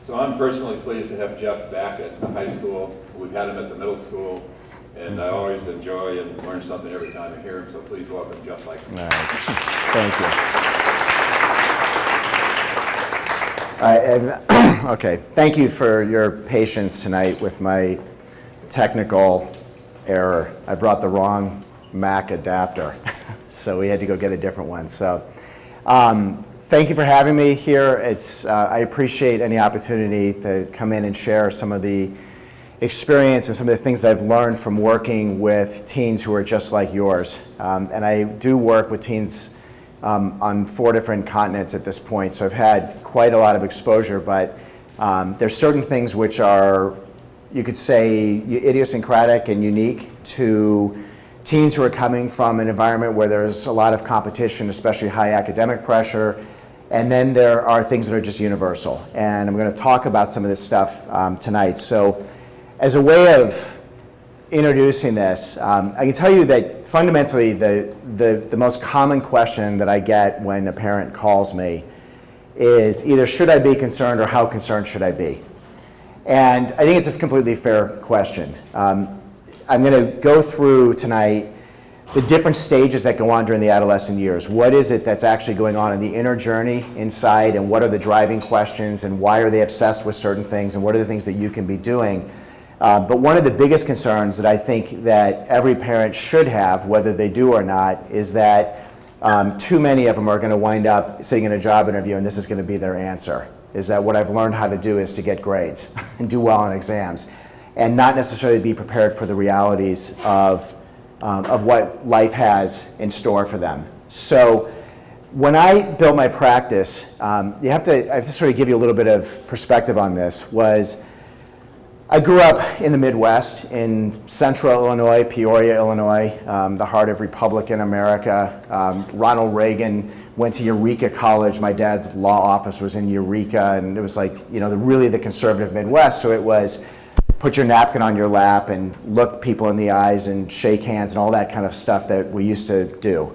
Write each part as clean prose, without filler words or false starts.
So I'm personally pleased to have Jeff back at the high school. We've had him at the middle school, and I always enjoy and learn something every time I hear him, so please welcome Jeff Like. Nice. Thank you. Okay, thank you for your patience tonight with my technical error. I brought the wrong Mac adapter, so we had to go get a different one. So thank you for having me here. I appreciate any opportunity to come in and share some of the experience and some of the things I've learned from working with teens who are just like yours. And I do work with teens on 4 different continents at this point, so I've had quite a lot of exposure, but there's certain things which are, you could say, idiosyncratic and unique to teens who are coming from an environment where there's a lot of competition, especially high academic pressure, and then there are things that are just universal. And I'm going to talk about some of this stuff tonight. So as a way of introducing this, I can tell you that fundamentally the most common question that I get when a parent calls me is either should I be concerned or how concerned should I be? And I think it's a completely fair question. I'm going to go through tonight the different stages that go on during the adolescent years. What is it that's actually going on in the inner journey inside, and what are the driving questions, and why are they obsessed with certain things, and what are the things that you can be doing? But one of the biggest concerns that I think that every parent should have, whether they do or not, is that too many of them are going to wind up sitting in a job interview and this is going to be their answer, is that what I've learned how to do is to get grades and do well on exams, and not necessarily be prepared for the realities of what life has in store for them. So when I built my practice, I have to sort of give you a little bit of perspective on this. I grew up in the Midwest, in central Illinois, Peoria, Illinois, the heart of Republican America. Ronald Reagan went to Eureka College. My dad's law office was in Eureka, and it was like, really the conservative Midwest. So it was put your napkin on your lap and look people in the eyes and shake hands and all that kind of stuff that we used to do.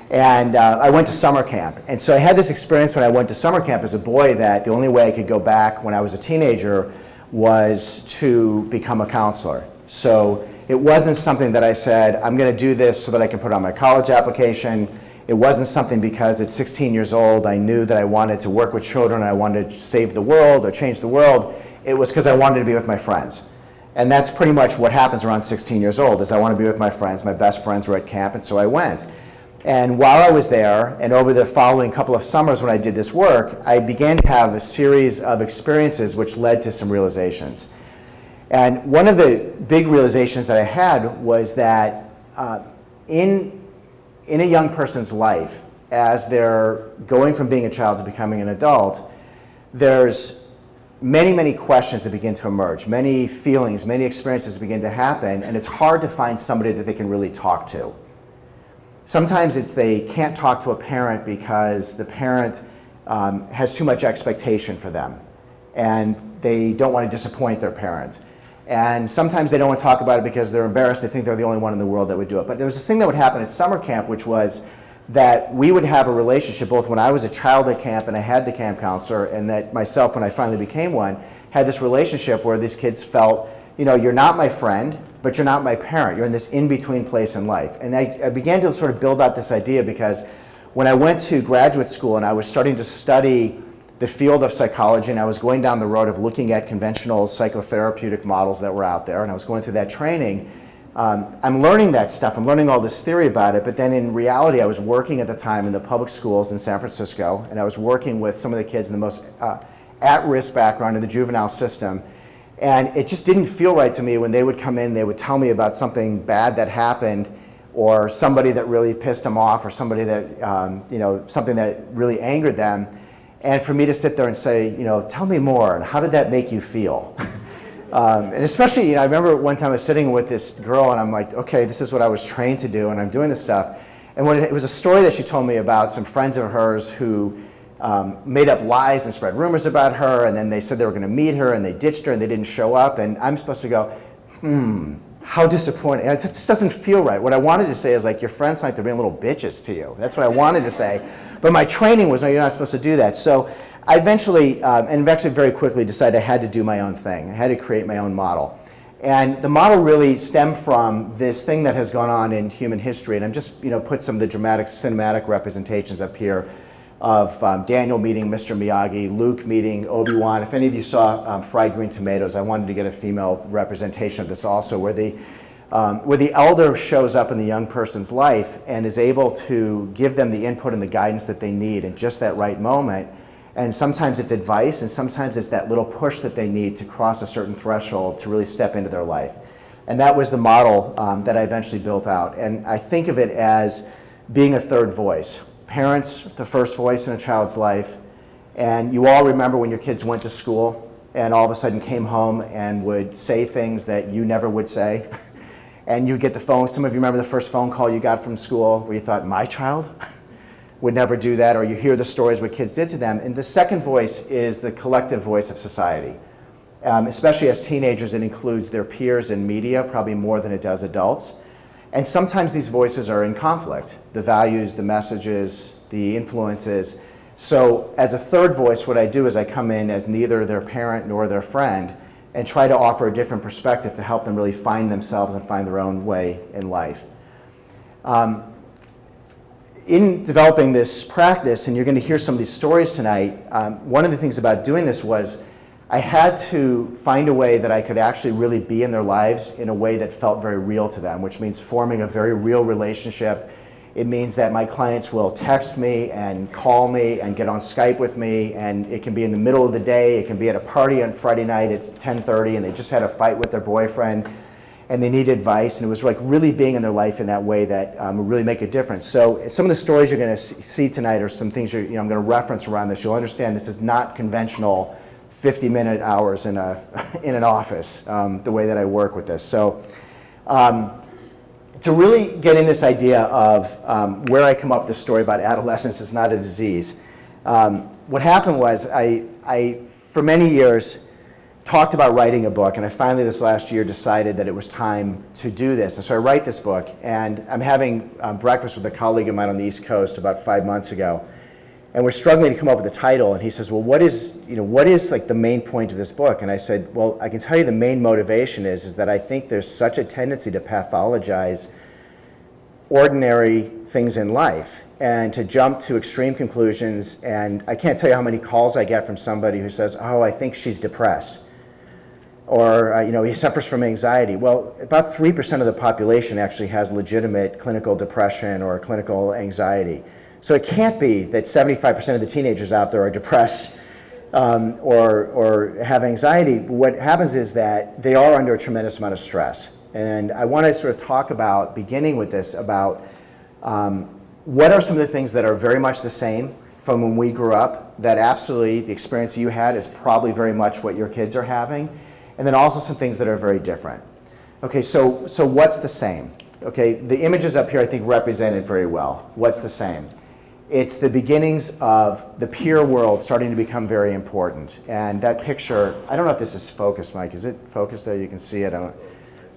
And I went to summer camp. And so I had this experience when I went to summer camp as a boy that the only way I could go back when I was a teenager was to become a counselor. So it wasn't something that I said, I'm going to do this so that I can put it on my college application. It wasn't something because at 16 years old I knew that I wanted to work with children and I wanted to save the world or change the world. It was because I wanted to be with my friends. And that's pretty much what happens around 16 years old, is I want to be with my friends. My best friends were at camp, and so I went. And while I was there, and over the following couple of summers when I did this work, I began to have a series of experiences which led to some realizations. And one of the big realizations that I had was that in a young person's life, as they're going from being a child to becoming an adult, there's many, many questions that begin to emerge, many feelings, many experiences begin to happen, and it's hard to find somebody that they can really talk to. Sometimes it's they can't talk to a parent because the parent has too much expectation for them, and they don't want to disappoint their parent. And sometimes they don't want to talk about it because they're embarrassed. They think they're the only one in the world that would do it. But there was this thing that would happen at summer camp, which was that we would have a relationship both when I was a child at camp and I had the camp counselor, and that myself, when I finally became one, had this relationship where these kids felt, you're not my friend, but you're not my parent. You're in this in-between place in life. And I began to sort of build out this idea because when I went to graduate school and I was starting to study the field of psychology, and I was going down the road of looking at conventional psychotherapeutic models that were out there, and I was going through that training, I'm learning that stuff. I'm learning all this theory about it, but then in reality, I was working at the time in the public schools in San Francisco, and I was working with some of the kids in the most at-risk background in the juvenile system. And it just didn't feel right to me when they would come in, they would tell me about something bad that happened, or somebody that really pissed them off, or somebody that, something that really angered them. And for me to sit there and say, tell me more, and how did that make you feel? And especially, I remember one time I was sitting with this girl, and I'm like, okay, this is what I was trained to do, and I'm doing this stuff. And it was a story that she told me about some friends of hers who made up lies and spread rumors about her, and then they said they were going to meet her, and they ditched her, and they didn't show up, and I'm supposed to go, how disappointing. And it just doesn't feel right. What I wanted to say is, like, your friends like they're being little bitches to you. That's what I wanted to say. But my training was, no, you're not supposed to do that. So I eventually, and actually very quickly, decided I had to do my own thing. I had to create my own model. And the model really stemmed from this thing that has gone on in human history, and I'm just put some of the dramatic cinematic representations up here of Daniel meeting Mr. Miyagi, Luke meeting Obi-Wan. If any of you saw Fried Green Tomatoes, I wanted to get a female representation of this also, where the elder shows up in the young person's life and is able to give them the input and the guidance that they need in just that right moment. And sometimes it's advice, and sometimes it's that little push that they need to cross a certain threshold to really step into their life. And that was the model that I eventually built out. And I think of it as being a third voice. Parents, the first voice in a child's life. And you all remember when your kids went to school and all of a sudden came home and would say things that you never would say. And you'd get the phone. Some of you remember the first phone call you got from school where you thought, my child would never do that, or you hear the stories what kids did to them. And the second voice is the collective voice of society. Especially as teenagers, it includes their peers in media, probably more than it does adults. And sometimes these voices are in conflict, the values, the messages, the influences. So as a third voice, what I do is I come in as neither their parent nor their friend and try to offer a different perspective to help them really find themselves and find their own way in life. In developing this practice, and you're going to hear some of these stories tonight, one of the things about doing this was I had to find a way that I could actually really be in their lives in a way that felt very real to them, which means forming a very real relationship. It means that my clients will text me and call me and get on Skype with me, and it can be in the middle of the day, it can be at a party on Friday night, it's 10:30, and they just had a fight with their boyfriend, and they need advice, and it was like really being in their life in that way that would really make a difference. So some of the stories you're going to see tonight are some things I'm going to reference around this. You'll understand this is not conventional 50-minute hours in an office, the way that I work with this. So to really get in this idea of where I come up with this story about adolescence is not a disease, what happened was I for many years, talked about writing a book, and I finally this last year decided that it was time to do this. And so I write this book, and I'm having breakfast with a colleague of mine on the East Coast about 5 months ago, and we're struggling to come up with a title, and he says, well, what is like the main point of this book? And I said, well, I can tell you the main motivation is that I think there's such a tendency to pathologize ordinary things in life and to jump to extreme conclusions, and I can't tell you how many calls I get from somebody who says, oh, I think she's depressed. Or he suffers from anxiety. Well, about 3% of the population actually has legitimate clinical depression or clinical anxiety. So it can't be that 75% of the teenagers out there are depressed or have anxiety. What happens is that they are under a tremendous amount of stress. And I want to sort of talk about, beginning with this, about what are some of the things that are very much the same from when we grew up, that absolutely the experience you had is probably very much what your kids are having. And then also some things that are very different. Okay, so what's the same? Okay, the images up here I think represent it very well. What's the same? It's the beginnings of the peer world starting to become very important. And that picture, I don't know if this is focused, Mike. Is it focused there? You can see it.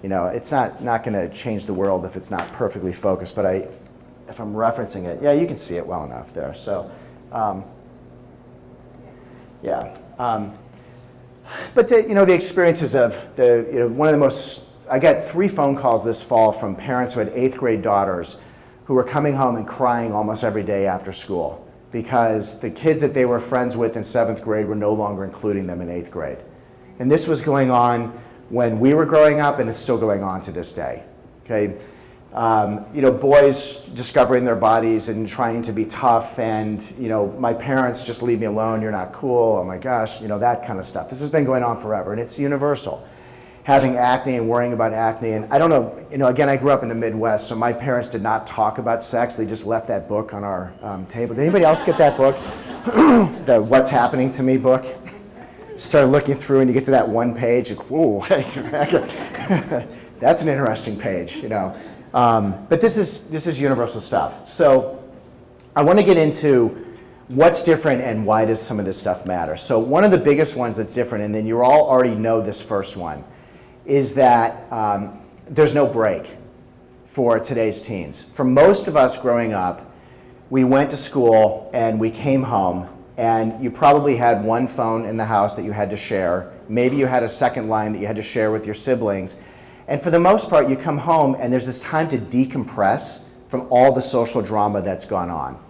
It's not going to change the world if it's not perfectly focused, but if I'm referencing it, yeah, you can see it well enough there. So, yeah. But the experiences of one of the most, I got 3 phone calls this fall from parents who had 8th grade daughters who were coming home and crying almost every day after school because the kids that they were friends with in 7th grade were no longer including them in 8th grade. And this was going on when we were growing up, and it's still going on to this day. Okay, boys discovering their bodies and trying to be tough, and my parents just leave me alone, you're not cool, oh my gosh, that kind of stuff. This has been going on forever, and it's universal. Having acne and worrying about acne, and I don't know, again, I grew up in the Midwest, so my parents did not talk about sex. They just left that book on our table. Did anybody else get that book? The What's Happening to Me book? Start looking through, and you get to that one page, like, whoa, that's an interesting page, But this is universal stuff. So I want to get into what's different and why does some of this stuff matter. So one of the biggest ones that's different, and then you all already know this first one, is that there's no break for today's teens. For most of us growing up, we went to school and we came home and you probably had one phone in the house that you had to share. Maybe you had a second line that you had to share with your siblings. And for the most part, you come home and there's this time to decompress from all the social drama that's gone on.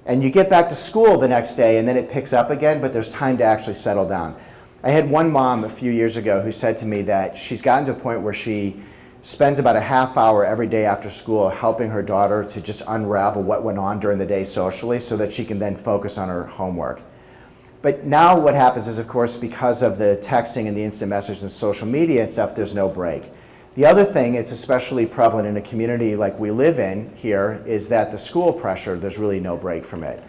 And you get back to school the next day and then it picks up again, but there's time to actually settle down. I had one mom a few years ago who said to me that she's gotten to a point where she spends about a half hour every day after school helping her daughter to just unravel what went on during the day socially so that she can then focus on her homework. But now what happens is, of course, because of the texting and the instant message and social media and stuff, there's no break. The other thing, it's especially prevalent in a community like we live in here, is that the school pressure, there's really no break from it.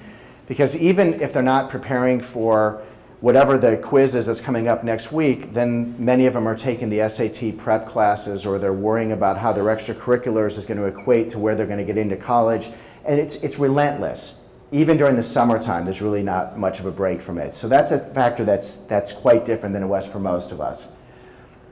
Because even if they're not preparing for whatever the quiz is that's coming up next week, then many of them are taking the SAT prep classes, or they're worrying about how their extracurriculars is going to equate to where they're going to get into college. And it's relentless. Even during the summertime, there's really not much of a break from it. So that's a factor that's quite different than it was for most of us.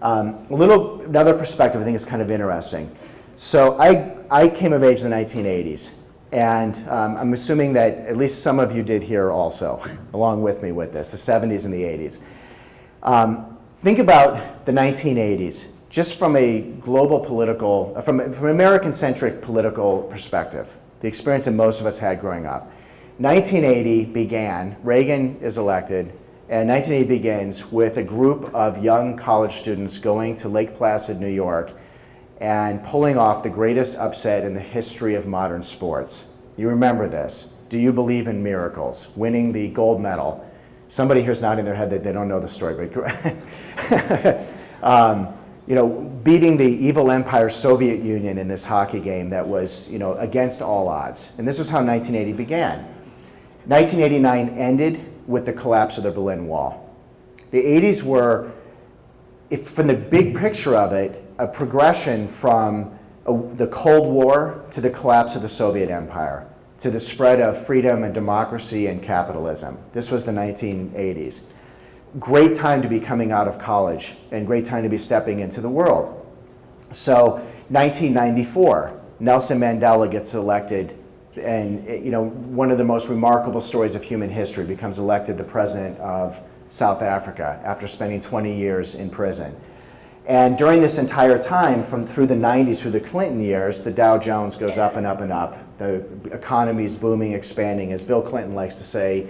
Another perspective I think is kind of interesting. So I came of age in the 1980s. And I'm assuming that at least some of you did here also, along with me with this, the 70s and the 80s. Think about the 1980s, just from a global political, from an American-centric political perspective, the experience that most of us had growing up. 1980 began, Reagan is elected, and 1980 begins with a group of young college students going to Lake Placid, New York, and pulling off the greatest upset in the history of modern sports. You remember this. Do you believe in miracles? Winning the gold medal. Somebody here's nodding their head that they don't know the story, but beating the evil empire Soviet Union in this hockey game that was, against all odds. And this was how 1980 began. 1989 ended with the collapse of the Berlin Wall. The 80s were, from the big picture of it, a progression from the Cold War to the collapse of the Soviet Empire, to the spread of freedom and democracy and capitalism. This was the 1980s. Great time to be coming out of college and great time to be stepping into the world. So 1994, Nelson Mandela gets elected, and one of the most remarkable stories of human history, becomes elected the president of South Africa after spending 20 years in prison. And during this entire time, through the 90s, through the Clinton years, the Dow Jones goes up and up and up. The economy's booming, expanding, as Bill Clinton likes to say,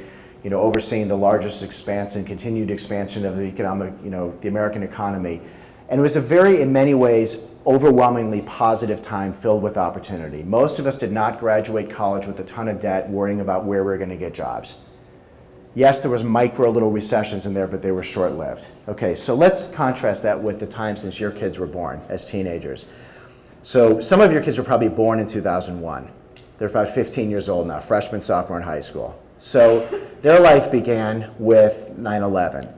overseeing the largest expansion, continued expansion of the economic, the American economy. And it was a very, in many ways, overwhelmingly positive time filled with opportunity. Most of us did not graduate college with a ton of debt, worrying about where we were going to get jobs. Yes, there was micro little recessions in there, but they were short-lived. Okay, so let's contrast that with the time since your kids were born as teenagers. So some of your kids were probably born in 2001. They're about 15 years old now, freshman, sophomore in high school. So their life began with 9/11.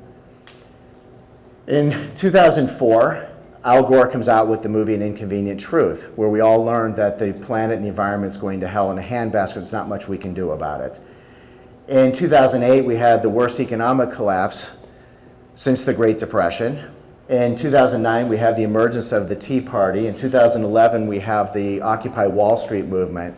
In 2004, Al Gore comes out with the movie An Inconvenient Truth, where we all learned that the planet and the environment's going to hell in a handbasket. There's not much we can do about it. In 2008, we had the worst economic collapse since the Great Depression. In 2009, we have the emergence of the Tea Party. In 2011, we have the Occupy Wall Street movement.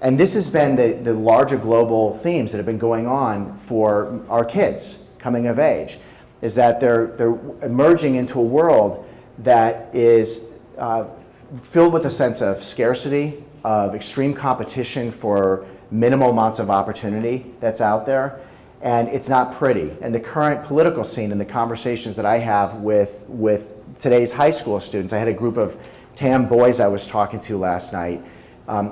And this has been the larger global themes that have been going on for our kids coming of age, is that they're emerging into a world that is filled with a sense of scarcity, of extreme competition for minimal amounts of opportunity that's out there, and it's not pretty. And the current political scene and the conversations that I have with today's high school students, I had a group of TAM boys I was talking to last night,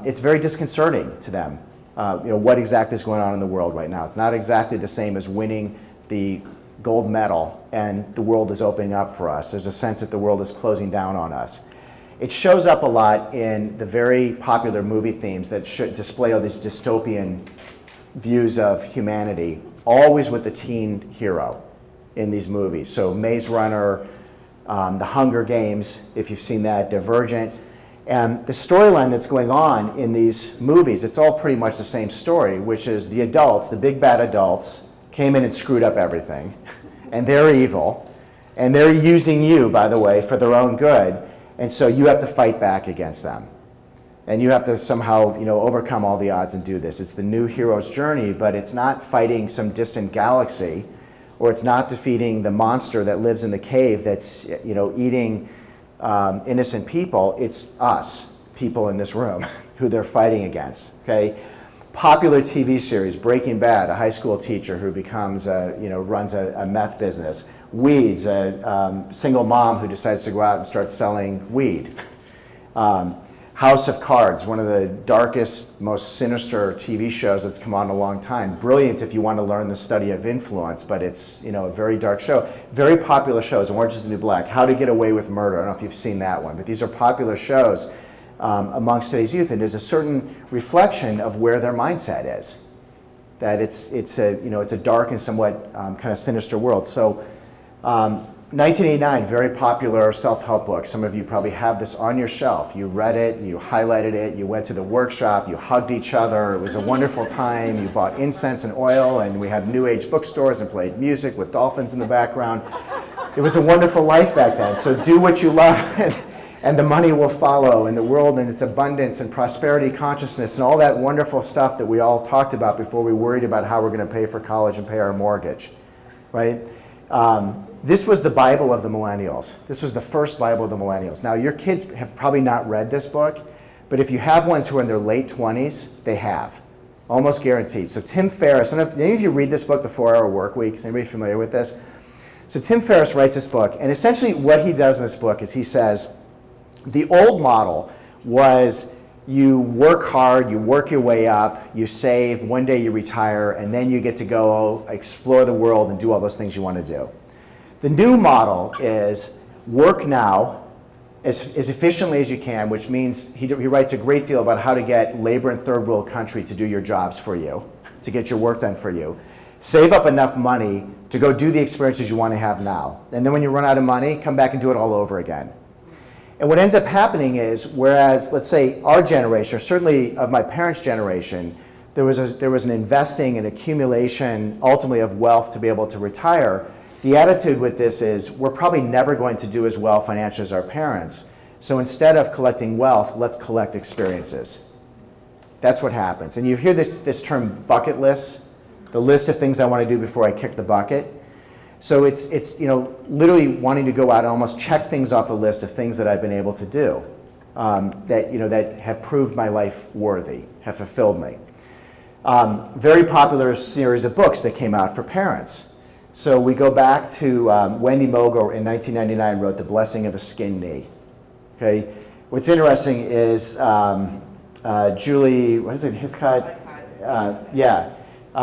it's very disconcerting to them, what exactly is going on in the world right now. It's not exactly the same as winning the gold medal and the world is opening up for us. There's a sense that the world is closing down on us. It shows up a lot in the very popular movie themes that display all these dystopian views of humanity, always with the teen hero in these movies. So Maze Runner, The Hunger Games, if you've seen that, Divergent. And the storyline that's going on in these movies, it's all pretty much the same story, which is the adults, the big bad adults, came in and screwed up everything. And they're evil. And they're using you, by the way, for their own good. And so you have to fight back against them. And you have to somehow, overcome all the odds and do this. It's the new hero's journey, but it's not fighting some distant galaxy, or it's not defeating the monster that lives in the cave that's, eating innocent people. It's us, people in this room, who they're fighting against, okay? Popular TV series, Breaking Bad, a high school teacher who becomes, runs a meth business. Weeds, a single mom who decides to go out and start selling weed. House of Cards, one of the darkest, most sinister TV shows that's come on in a long time. Brilliant if you want to learn the study of influence, but it's a very dark show. Very popular shows, Orange is the New Black, How to Get Away with Murder. I don't know if you've seen that one, but these are popular shows amongst today's youth, and there's a certain reflection of where their mindset is. That it's a dark and somewhat kind of sinister world. So 1989, very popular self-help book. Some of you probably have this on your shelf. You read it, you highlighted it, you went to the workshop, you hugged each other. It was a wonderful time. You bought incense and oil, and we had New Age bookstores and played music with dolphins in the background. It was a wonderful life back then. So do what you love, and the money will follow, and the world and its abundance and prosperity consciousness and all that wonderful stuff that we all talked about before we worried about how we're going to pay for college and pay our mortgage, right? This was the Bible of the millennials. This was the first Bible of the millennials. Now, your kids have probably not read this book, but if you have ones who are in their late 20s, they have. Almost guaranteed. So Tim Ferriss, and if any of you read this book, The 4-Hour Workweek, is anybody familiar with this? So Tim Ferriss writes this book, and essentially what he does in this book is he says, the old model was you work hard, you work your way up, you save, one day you retire, and then you get to go explore the world and do all those things you want to do. The new model is work now as efficiently as you can, which means he writes a great deal about how to get labor in third world country to do your jobs for you, to get your work done for you. Save up enough money to go do the experiences you want to have now. And then when you run out of money, come back and do it all over again. And what ends up happening is, whereas, let's say, our generation, or certainly of my parents' generation, there was an investing and accumulation, ultimately, of wealth to be able to retire. The attitude with this is, we're probably never going to do as well financially as our parents. So instead of collecting wealth, let's collect experiences. That's what happens. And you hear this term bucket list, the list of things I want to do before I kick the bucket. So it's literally wanting to go out and almost check things off a list of things that I've been able to do that have proved my life worthy, have fulfilled me. Very popular series of books that came out for parents. So we go back to Wendy Mogo in 1999 wrote The Blessing of a Skinned Knee. Okay, what's interesting is Julie, Hithcott?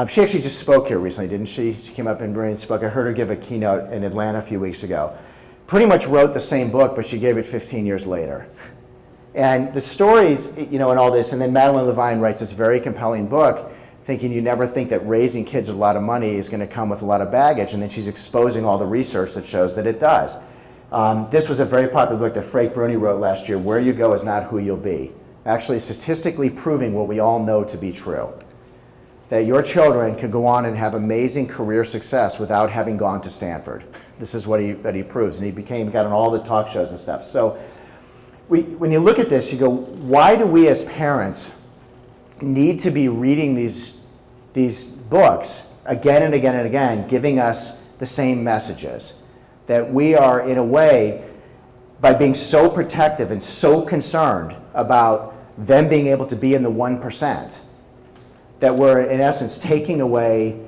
She actually just spoke here recently, didn't she? She came up and spoke. I heard her give a keynote in Atlanta a few weeks ago. Pretty much wrote the same book, but she gave it 15 years later. And the stories, and all this, and then Madeline Levine writes this very compelling book, thinking you never think that raising kids with a lot of money is going to come with a lot of baggage, and then she's exposing all the research that shows that it does. This was a very popular book that Frank Bruni wrote last year, Where You Go Is Not Who You'll Be, actually statistically proving what we all know to be true, that your children can go on and have amazing career success without having gone to Stanford. This is what he proves, and he got on all the talk shows and stuff. So when you look at this, you go, why do we as parents need to be reading these books again and again and again, giving us the same messages? That we are, in a way, by being so protective and so concerned about them being able to be in the 1%, that we're, in essence, taking away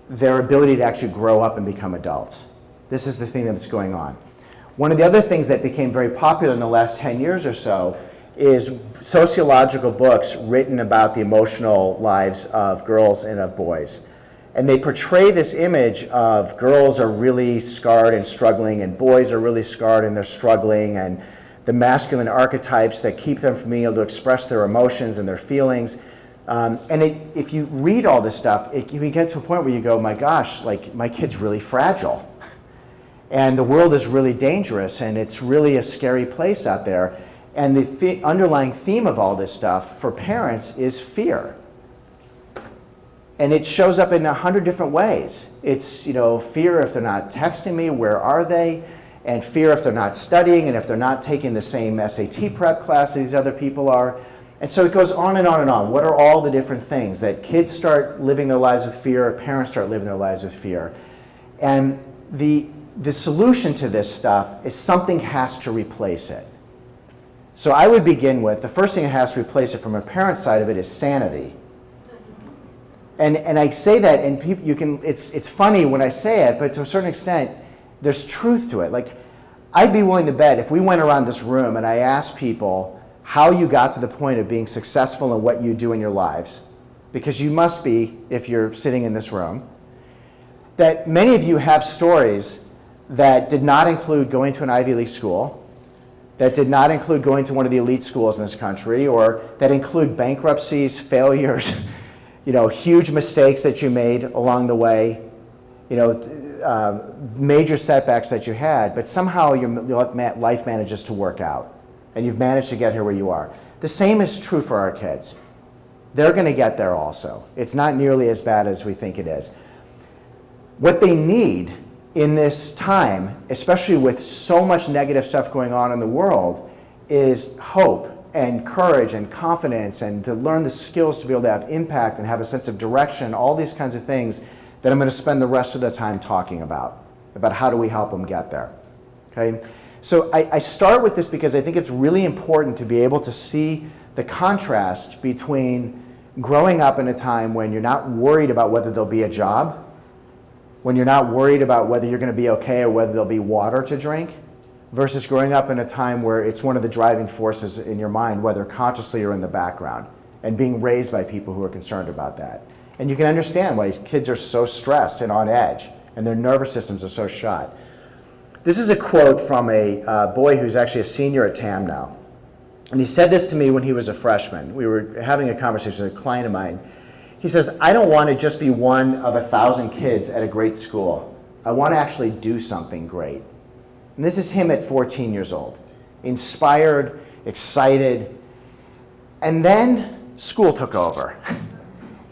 their ability to actually grow up and become adults. This is the thing that's going on. One of the other things that became very popular in the last 10 years or so is sociological books written about the emotional lives of girls and of boys. And they portray this image of girls are really scarred and struggling, and boys are really scarred and they're struggling, and the masculine archetypes that keep them from being able to express their emotions and their feelings. If you read all this stuff, you get to a point where you go, my gosh, like my kid's really fragile. And the world is really dangerous, and it's really a scary place out there. And the underlying theme of all this stuff for parents is fear. And it shows up in 100 different ways. It's, fear if they're not texting me, where are they? And fear if they're not studying, and if they're not taking the same SAT prep class that these other people are. And so it goes on and on and on. What are all the different things that kids start living their lives with fear, parents start living their lives with fear? And the solution to this stuff is something has to replace it. So I would begin with, the first thing that has to replace it from a parent side of it is sanity. And I say that, and people, it's funny when I say it, but to a certain extent, there's truth to it. Like, I'd be willing to bet if we went around this room and I asked people how you got to the point of being successful in what you do in your lives, because you must be if you're sitting in this room, that many of you have stories that did not include going to an Ivy League school, that did not include going to one of the elite schools in this country, or that include bankruptcies, failures, huge mistakes that you made along the way, major setbacks that you had, but somehow your life manages to work out, and you've managed to get here where you are. The same is true for our kids. They're going to get there also. It's not nearly as bad as we think it is. What they need in this time, especially with so much negative stuff going on in the world, is hope and courage and confidence, and to learn the skills to be able to have impact and have a sense of direction, all these kinds of things that I'm going to spend the rest of the time talking about how do we help them get there. Okay? So I start with this because I think it's really important to be able to see the contrast between growing up in a time when you're not worried about whether there'll be a job, when you're not worried about whether you're going to be okay or whether there'll be water to drink, versus growing up in a time where it's one of the driving forces in your mind, whether consciously or in the background, and being raised by people who are concerned about that. And you can understand why kids are so stressed and on edge, and their nervous systems are so shot. This is a quote from a boy who's actually a senior at TAM now. And he said this to me when he was a freshman. We were having a conversation with a client of mine. He says, I don't want to just be one of 1,000 kids at a great school. I want to actually do something great. And this is him at 14 years old, inspired, excited. And then school took over.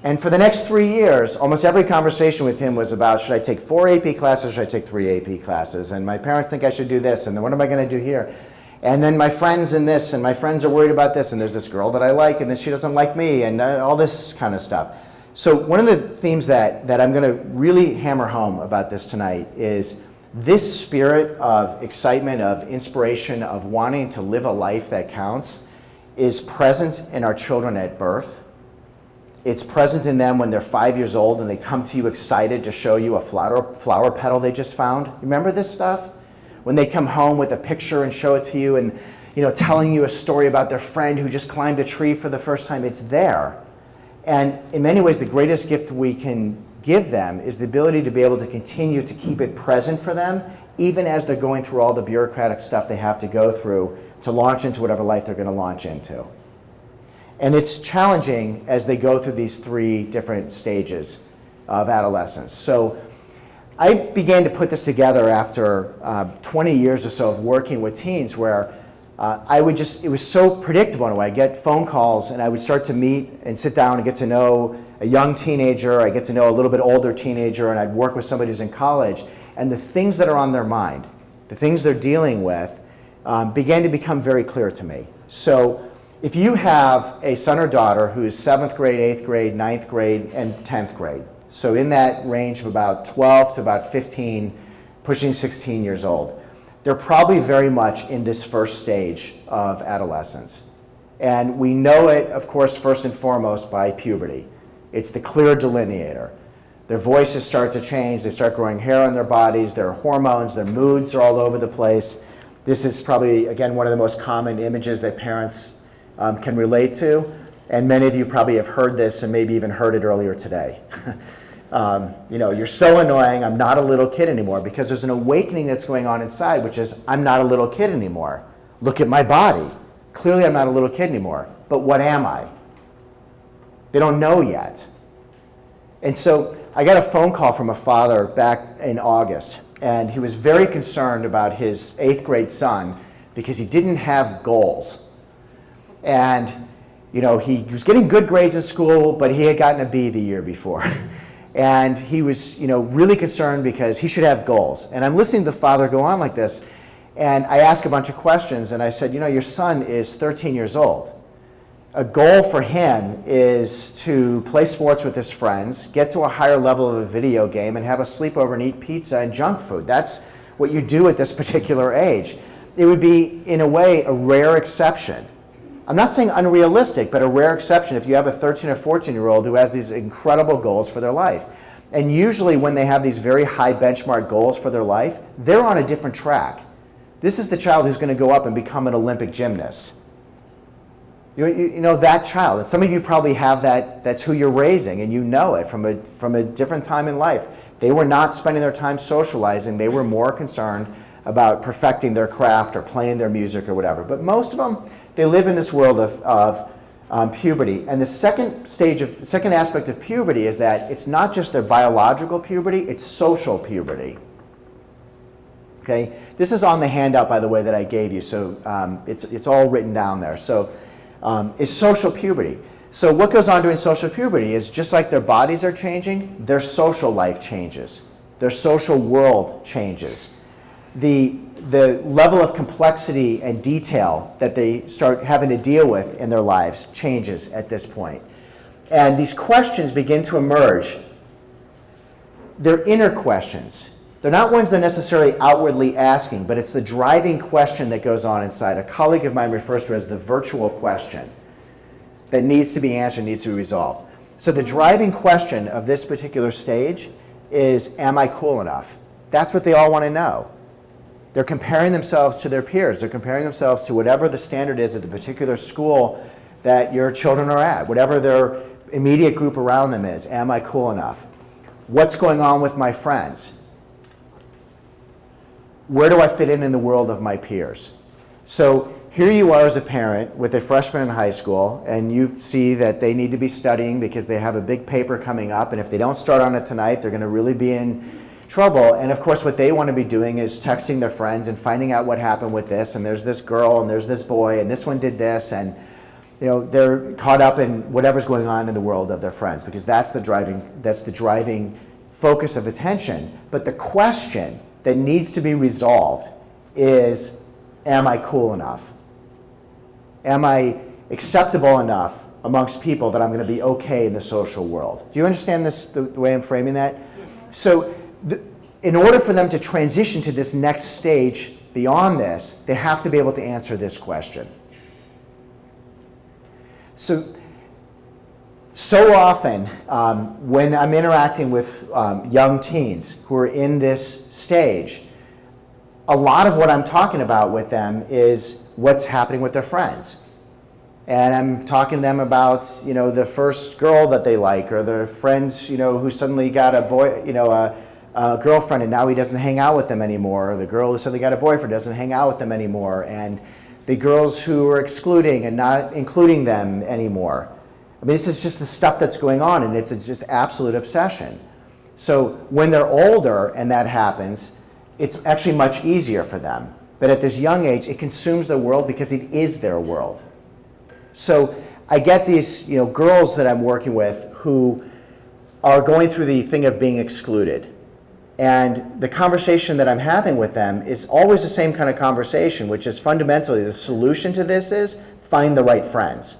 And for the next 3 years, almost every conversation with him was about, should I take 4 AP classes, or should I take 3 AP classes? And my parents think I should do this, and then what am I going to do here? And then my friends in this, and my friends are worried about this, and there's this girl that I like, and then she doesn't like me, and all this kind of stuff. So one of the themes that I'm going to really hammer home about this tonight is this spirit of excitement, of inspiration, of wanting to live a life that counts is present in our children at birth. It's present in them when they're 5 years old and they come to you excited to show you a flower petal they just found. Remember this stuff? When they come home with a picture and show it to you and telling you a story about their friend who just climbed a tree for the first time, it's there. And in many ways, the greatest gift we can give them is the ability to be able to continue to keep it present for them, even as they're going through all the bureaucratic stuff they have to go through to launch into whatever life they're going to launch into. And it's challenging as they go through these 3 different stages of adolescence. So I began to put this together after 20 years or so of working with teens, where it was so predictable in a way. I'd get phone calls and I would start to meet and sit down and get to know a young teenager, I get to know a little bit older teenager, and I'd work with somebody who's in college, and the things that are on their mind, the things they're dealing with, began to become very clear to me. So if you have a son or daughter who's 7th grade, 8th grade, 9th grade, and 10th grade, so in that range of about 12 to about 15, pushing 16 years old, they're probably very much in this first stage of adolescence. And we know it, of course, first and foremost by puberty. It's the clear delineator. Their voices start to change, they start growing hair on their bodies, their hormones, their moods are all over the place. This is probably, again, one of the most common images that parents can relate to. And many of you probably have heard this and maybe even heard it earlier today. You're so annoying, I'm not a little kid anymore, because there's an awakening that's going on inside, which is, I'm not a little kid anymore. Look at my body. Clearly I'm not a little kid anymore, but what am I? They don't know yet. And so I got a phone call from a father back in August, and he was very concerned about his 8th grade son because he didn't have goals. And he was getting good grades in school, but he had gotten a B the year before. And he was really concerned because he should have goals. And I'm listening to the father go on like this, and I asked a bunch of questions, and I said, your son is 13 years old. a goal for him is to play sports with his friends, get to a higher level of a video game, and have a sleepover and eat pizza and junk food. That's what you do at this particular age. It would be, in a way, a rare exception. I'm not saying unrealistic, but a rare exception if you have a 13 or 14-year-old who has these incredible goals for their life. And usually when they have these very high benchmark goals for their life, they're on a different track. This is the child who's going to go up and become an Olympic gymnast. You know, that child. And some of you probably have that, that's who you're raising, and you know it from a different time in life. They were not spending their time socializing. They were more concerned about perfecting their craft or playing their music or whatever. But most of them, they live in this world of puberty. And the second aspect of puberty is that it's not just their biological puberty, it's social puberty. Okay? This is on the handout, by the way, that I gave you, so it's all written down there. So it's social puberty. So what goes on during social puberty is just like their bodies are changing, their social life changes. Their social world changes. The level of complexity and detail that they start having to deal with in their lives changes at this point. And these questions begin to emerge. They're inner questions. They're not ones they're necessarily outwardly asking, but it's the driving question that goes on inside. A colleague of mine refers to it as the virtual question that needs to be answered, needs to be resolved. So the driving question of this particular stage is, am I cool enough? That's what they all want to know. They're comparing themselves to their peers. They're comparing themselves to whatever the standard is at the particular school that your children are at, whatever their immediate group around them is. Am I cool enough? What's going on with my friends? Where do I fit in the world of my peers? So here you are as a parent with a freshman in high school, and you see that they need to be studying because they have a big paper coming up, and if they don't start on it tonight, they're going to really be in trouble. And of course what they want to be doing is texting their friends and finding out what happened with this, and there's this girl and there's this boy and this one did this, and you know, they're caught up in whatever's going on in the world of their friends, because that's the driving focus of attention. But the question that needs to be resolved is, am I cool enough? Am I acceptable enough amongst people that I'm going to be okay in the social world? Do you understand this, the way I'm framing that? So in order for them to transition to this next stage beyond this, they have to be able to answer this question. So often when I'm interacting with young teens who are in this stage, a lot of what I'm talking about with them is what's happening with their friends. And I'm talking to them about, you know, the first girl that they like, or their friends, you know, who suddenly got a boy, you know, a girlfriend and now he doesn't hang out with them anymore, or the girl who suddenly got a boyfriend doesn't hang out with them anymore, and the girls who are excluding and not including them anymore. I mean, this is just the stuff that's going on, and it's just absolute obsession. So when they're older and that happens, it's actually much easier for them. But at this young age, it consumes their world because it is their world. So I get these, you know, girls that I'm working with who are going through the thing of being excluded. And the conversation that I'm having with them is always the same kind of conversation, which is fundamentally the solution to this is find the right friends.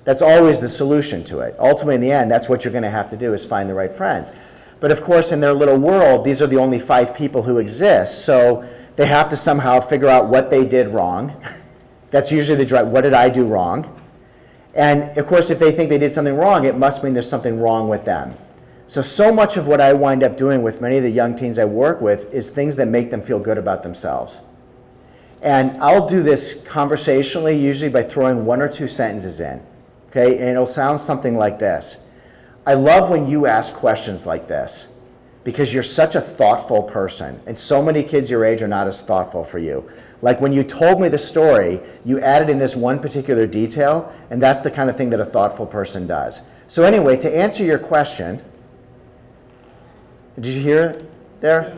That's always the solution to it. Ultimately, in the end, that's what you're going to have to do is find the right friends. But of course, in their little world, these are the only 5 people who exist. So they have to somehow figure out what they did wrong. That's usually the drive. What did I do wrong? And of course, if they think they did something wrong, it must mean there's something wrong with them. So much of what I wind up doing with many of the young teens I work with is things that make them feel good about themselves. And I'll do this conversationally, usually by throwing 1 or 2 sentences in. Okay, and it'll sound something like this. I love when you ask questions like this because you're such a thoughtful person, and so many kids your age are not as thoughtful for you. Like when you told me the story, you added in this one particular detail, and that's the kind of thing that a thoughtful person does. So anyway, to answer your question, did you hear it there?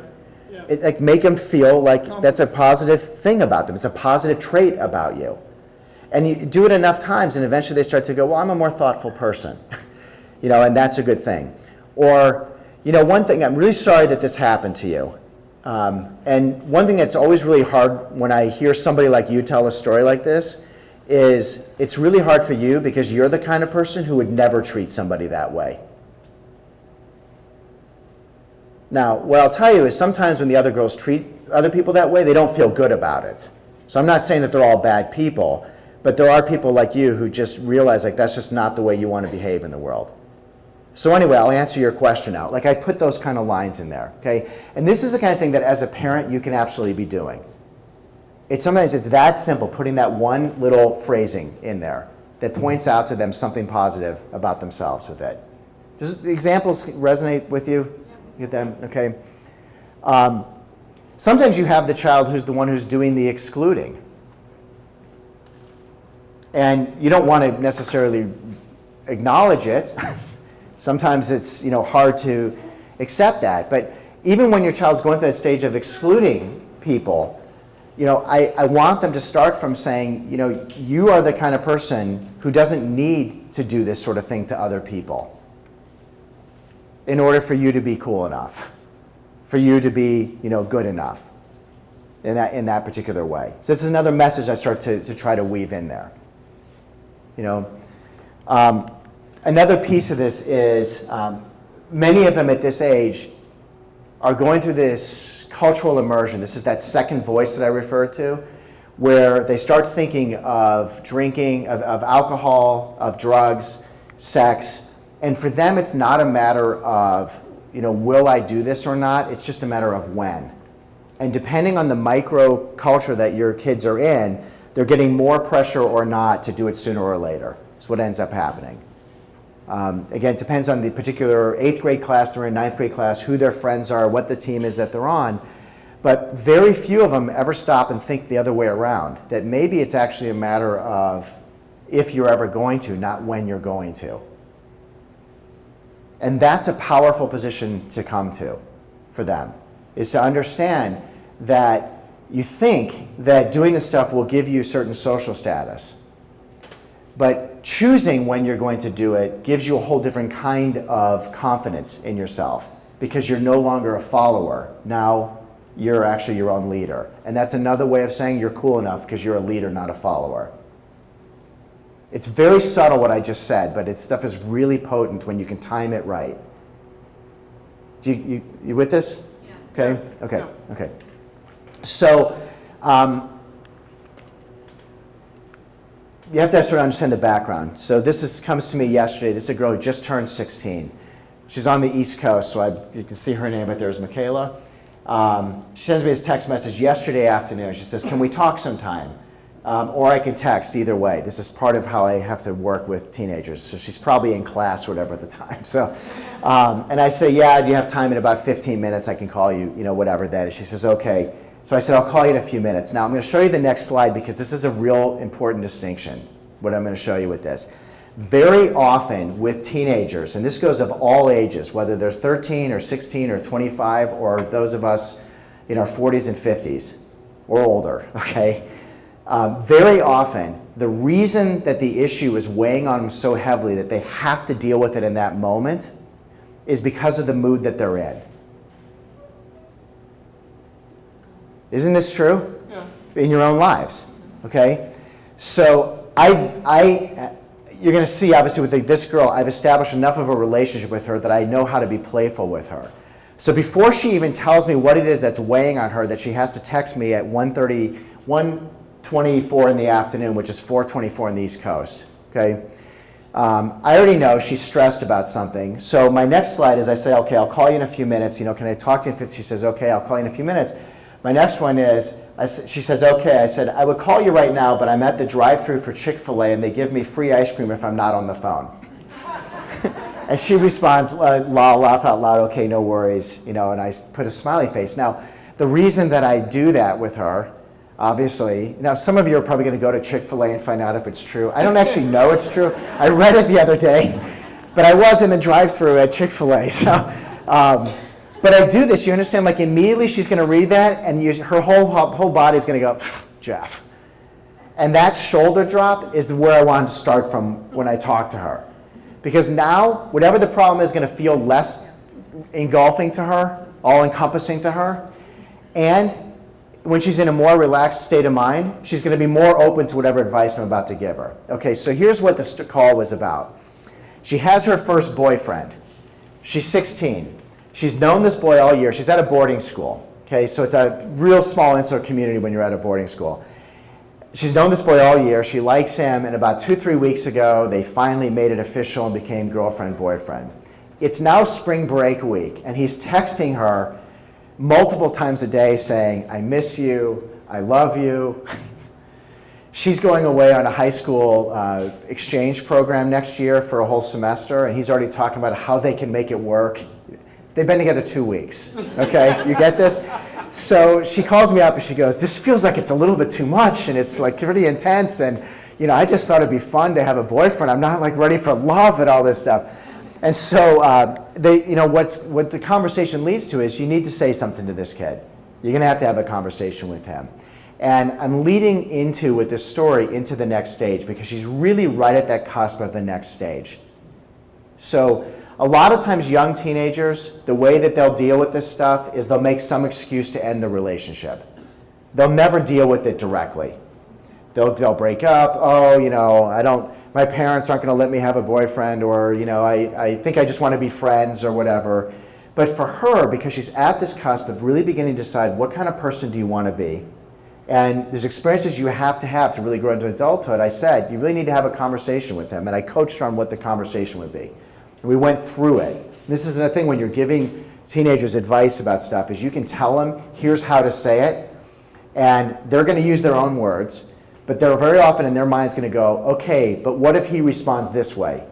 Yeah. It, like, make them feel like that's a positive thing about them. It's a positive trait about you. And you do it enough times, and eventually they start to go, well, I'm a more thoughtful person. You know, and that's a good thing. Or, you know, one thing, I'm really sorry that this happened to you. And one thing that's always really hard when I hear somebody like you tell a story like this is it's really hard for you because you're the kind of person who would never treat somebody that way. Now, what I'll tell you is sometimes when the other girls treat other people that way, they don't feel good about it. So I'm not saying that they're all bad people, but there are people like you who just realize like that's just not the way you want to behave in the world. So anyway, I'll answer your question now. Like I put those kind of lines in there, okay? And this is the kind of thing that as a parent you can absolutely be doing. Sometimes it's that simple, putting that one little phrasing in there that points out to them something positive about themselves with it. Does examples resonate with you? Get them? Okay. Sometimes you have the child who's the one who's doing the excluding. And you don't want to necessarily acknowledge it. Sometimes it's hard to accept that. But even when your child's going through that stage of excluding people, I want them to start from saying, you are the kind of person who doesn't need to do this sort of thing to other people in order for you to be cool enough, for you to be, good enough in that particular way. So this is another message I start to try to weave in there. Another piece of this is many of them at this age are going through this cultural immersion. This is that second voice that I referred to, where they start thinking of drinking, of alcohol, of drugs, sex, and for them it's not a matter of, will I do this or not? It's just a matter of when. And depending on the micro culture that your kids are in, they're getting more pressure or not to do it sooner or later. That's what ends up happening. Again, it depends on the particular 8th grade class they're in, 9th grade class, who their friends are, what the team is that they're on. But very few of them ever stop and think the other way around, that maybe it's actually a matter of if you're ever going to, not when you're going to. And that's a powerful position to come to for them, is to understand that you think that doing this stuff will give you certain social status. But choosing when you're going to do it gives you a whole different kind of confidence in yourself because you're no longer a follower. Now you're actually your own leader. And that's another way of saying you're cool enough because you're a leader, not a follower. It's very subtle what I just said, but its stuff is really potent when you can time it right. You with this? Yeah. Okay? Okay. Yeah. Okay. So, you have to sort of understand the background. So this comes to me yesterday. This is a girl who just turned 16. She's on the East Coast, so you can see her name right there is Michaela. She sends me this text message yesterday afternoon. She says, can we talk sometime? Or I can text, either way. This is part of how I have to work with teenagers. So she's probably in class or whatever at the time. So, and I say, yeah, do you have time in about 15 minutes? I can call you, whatever that is. She says, okay. So I said, I'll call you in a few minutes. Now I'm going to show you the next slide because this is a real important distinction, what I'm going to show you with this. Very often with teenagers, and this goes of all ages, whether they're 13 or 16 or 25 or those of us in our 40s and 50s or older, okay? Very often, the reason that the issue is weighing on them so heavily that they have to deal with it in that moment is because of the mood that they're in. Isn't this true? Yeah. In your own lives, okay? So you're going to see, obviously, with this girl, I've established enough of a relationship with her that I know how to be playful with her. So before she even tells me what it is that's weighing on her, that she has to text me at 1:24 in the afternoon, which is 4:24 on the East Coast, okay? I already know she's stressed about something. So my next slide is I say, okay, I'll call you in a few minutes. Can I talk to you? She says, okay, I'll call you in a few minutes. My next one is, she says, okay. I said, I would call you right now, but I'm at the drive-thru for Chick-fil-A, and they give me free ice cream if I'm not on the phone. And she responds, laugh out loud, okay, no worries, and I put a smiley face. Now, the reason that I do that with her, obviously, now some of you are probably going to go to Chick-fil-A and find out if it's true. I don't actually know it's true. I read it the other day, but I was in the drive-thru at Chick-fil-A, so... But I do this, you understand, like immediately she's going to read that and her whole body is going to go, Jeff. And that shoulder drop is where I want to start from when I talk to her. Because now, whatever the problem is going to feel less engulfing to her, all-encompassing to her. And when she's in a more relaxed state of mind, she's going to be more open to whatever advice I'm about to give her. Okay, so here's what the call was about. She has her first boyfriend. She's 16. She's known this boy all year. She's at a boarding school. Okay, so it's a real small insular community when you're at a boarding school. She's known this boy all year. She likes him, and about 2-3 weeks ago, they finally made it official and became girlfriend-boyfriend. It's now spring break week, and he's texting her multiple times a day saying, I miss you, I love you. She's going away on a high school exchange program next year for a whole semester, and he's already talking about how they can make it work. They've been together 2 weeks, okay? You get this? So she calls me up and she goes, this feels like it's a little bit too much, and it's like pretty intense, and I just thought it'd be fun to have a boyfriend. I'm not like ready for love and all this stuff. And so what the conversation leads to is you need to say something to this kid. You're going to have a conversation with him. And I'm leading with this story into the next stage because she's really right at that cusp of the next stage. So a lot of times young teenagers, the way that they'll deal with this stuff is they'll make some excuse to end the relationship. They'll never deal with it directly. They'll break up. My parents aren't going to let me have a boyfriend, or I think I just want to be friends or whatever. But for her, because she's at this cusp of really beginning to decide what kind of person do you want to be, and there's experiences you have to really grow into adulthood, I said, you really need to have a conversation with them. And I coached her on what the conversation would be. And we went through it. This is the thing when you're giving teenagers advice about stuff, is you can tell them, here's how to say it, and they're going to use their own words. But they're very often in their mind's going to go, okay, but what if he responds this way?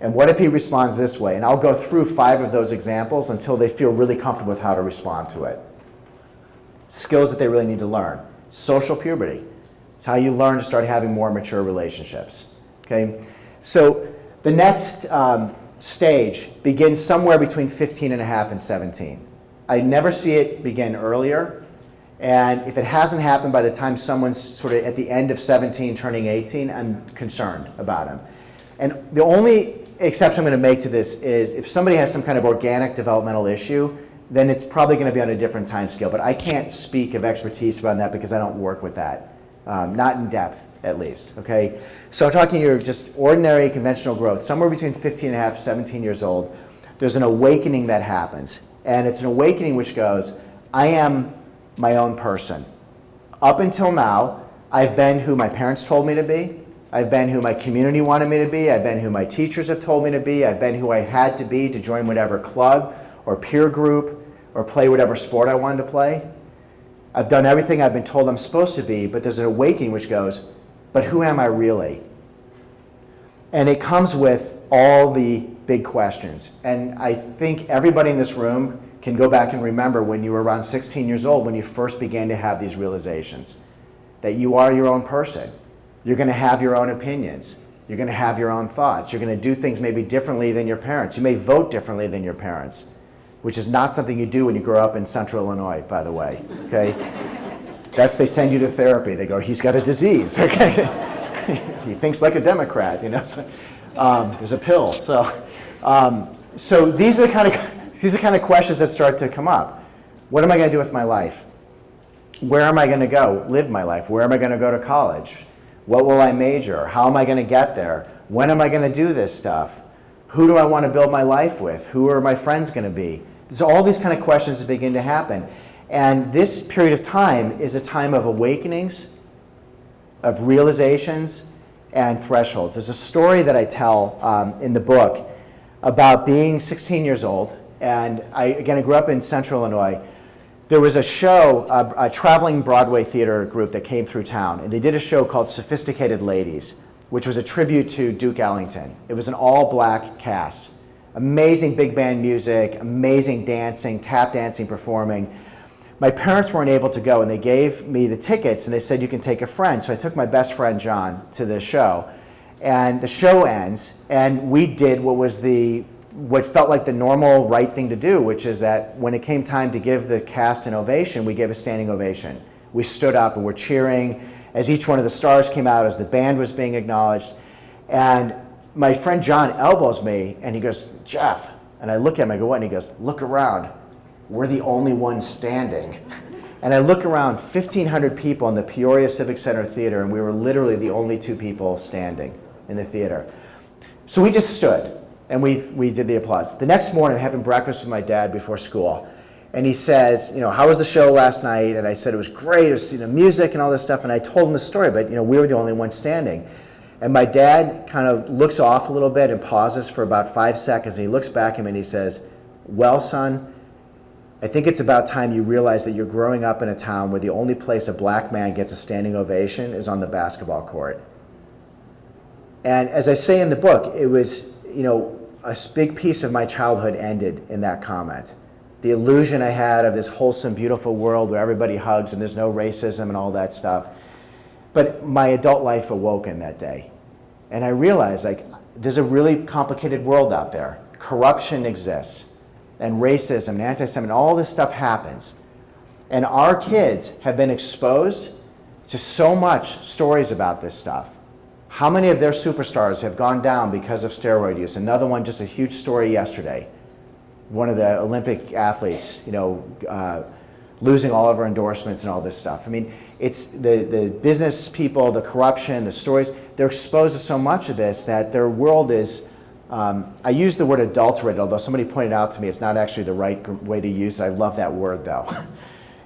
And what if he responds this way? And I'll go through 5 of those examples until they feel really comfortable with how to respond to it. Skills that they really need to learn. Social puberty. It's how you learn to start having more mature relationships. Okay? So the next stage begins somewhere between 15 and a half and 17. I never see it begin earlier. And if it hasn't happened by the time someone's sort of at the end of 17 turning 18, I'm concerned about him. And the only exception I'm going to make to this is if somebody has some kind of organic developmental issue, then it's probably going to be on a different time scale. But I can't speak of expertise about that because I don't work with that, not in depth at least. Okay, so I'm talking here just ordinary conventional growth, somewhere between 15 and a half, 17 years old. There's an awakening that happens, and it's an awakening which goes, I am my own person. Up until now, I've been who my parents told me to be. I've been who my community wanted me to be. I've been who my teachers have told me to be. I've been who I had to be to join whatever club or peer group or play whatever sport I wanted to play. I've done everything I've been told I'm supposed to be, but there's an awakening which goes, but who am I really? And it comes with all the big questions. And I think everybody in this room can go back and remember when you were around 16 years old when you first began to have these realizations, that you are your own person. You're going to have your own opinions. You're going to have your own thoughts. You're going to do things maybe differently than your parents. You may vote differently than your parents, which is not something you do when you grow up in Central Illinois, by the way. Okay? They send you to therapy. They go, he's got a disease. Okay? He thinks like a Democrat, So, there's a pill. So these are the kind of questions that start to come up. What am I going to do with my life? Where am I going to go live my life? Where am I going to go to college? What will I major? How am I going to get there? When am I going to do this stuff? Who do I want to build my life with? Who are my friends going to be? So all these kind of questions begin to happen. And this period of time is a time of awakenings, of realizations, and thresholds. There's a story that I tell in the book about being 16 years old. And I grew up in Central Illinois. There was a show, a traveling Broadway theater group that came through town, and they did a show called Sophisticated Ladies, which was a tribute to Duke Ellington. It was an all-black cast. Amazing big band music, amazing dancing, tap dancing, performing. My parents weren't able to go, and they gave me the tickets, and they said, you can take a friend. So I took my best friend, John, to the show. And the show ends, and we did what felt like the normal right thing to do, which is that when it came time to give the cast an ovation, we gave a standing ovation. We stood up and we're cheering as each one of the stars came out, as the band was being acknowledged. And my friend John elbows me and he goes, Jeff. And I look at him, I go, what? And he goes, look around. We're the only ones standing. And I look around, 1,500 people in the Peoria Civic Center Theater, and we were literally the only 2 people standing in the theater. So we just stood, and we did the applause. The next morning, I'm having breakfast with my dad before school, and he says, how was the show last night? And I said, it was great, it was music and all this stuff, and I told him the story, but we were the only ones standing. And my dad kind of looks off a little bit and pauses for about 5 seconds, and he looks back at me and he says, well, son, I think it's about time you realize that you're growing up in a town where the only place a black man gets a standing ovation is on the basketball court. And as I say in the book, it was, a big piece of my childhood ended in that comment. The illusion I had of this wholesome, beautiful world where everybody hugs and there's no racism and all that stuff. But my adult life awoke in that day. And I realized, there's a really complicated world out there. Corruption exists. And racism and anti-Semitism, all this stuff happens. And our kids have been exposed to so much stories about this stuff. How many of their superstars have gone down because of steroid use? Another one, just a huge story yesterday. One of the Olympic athletes, losing all of her endorsements and all this stuff. It's the business people, the corruption, the stories, they're exposed to so much of this that their world is, I use the word adulterated, although somebody pointed out to me it's not actually the right way to use it. I love that word, though.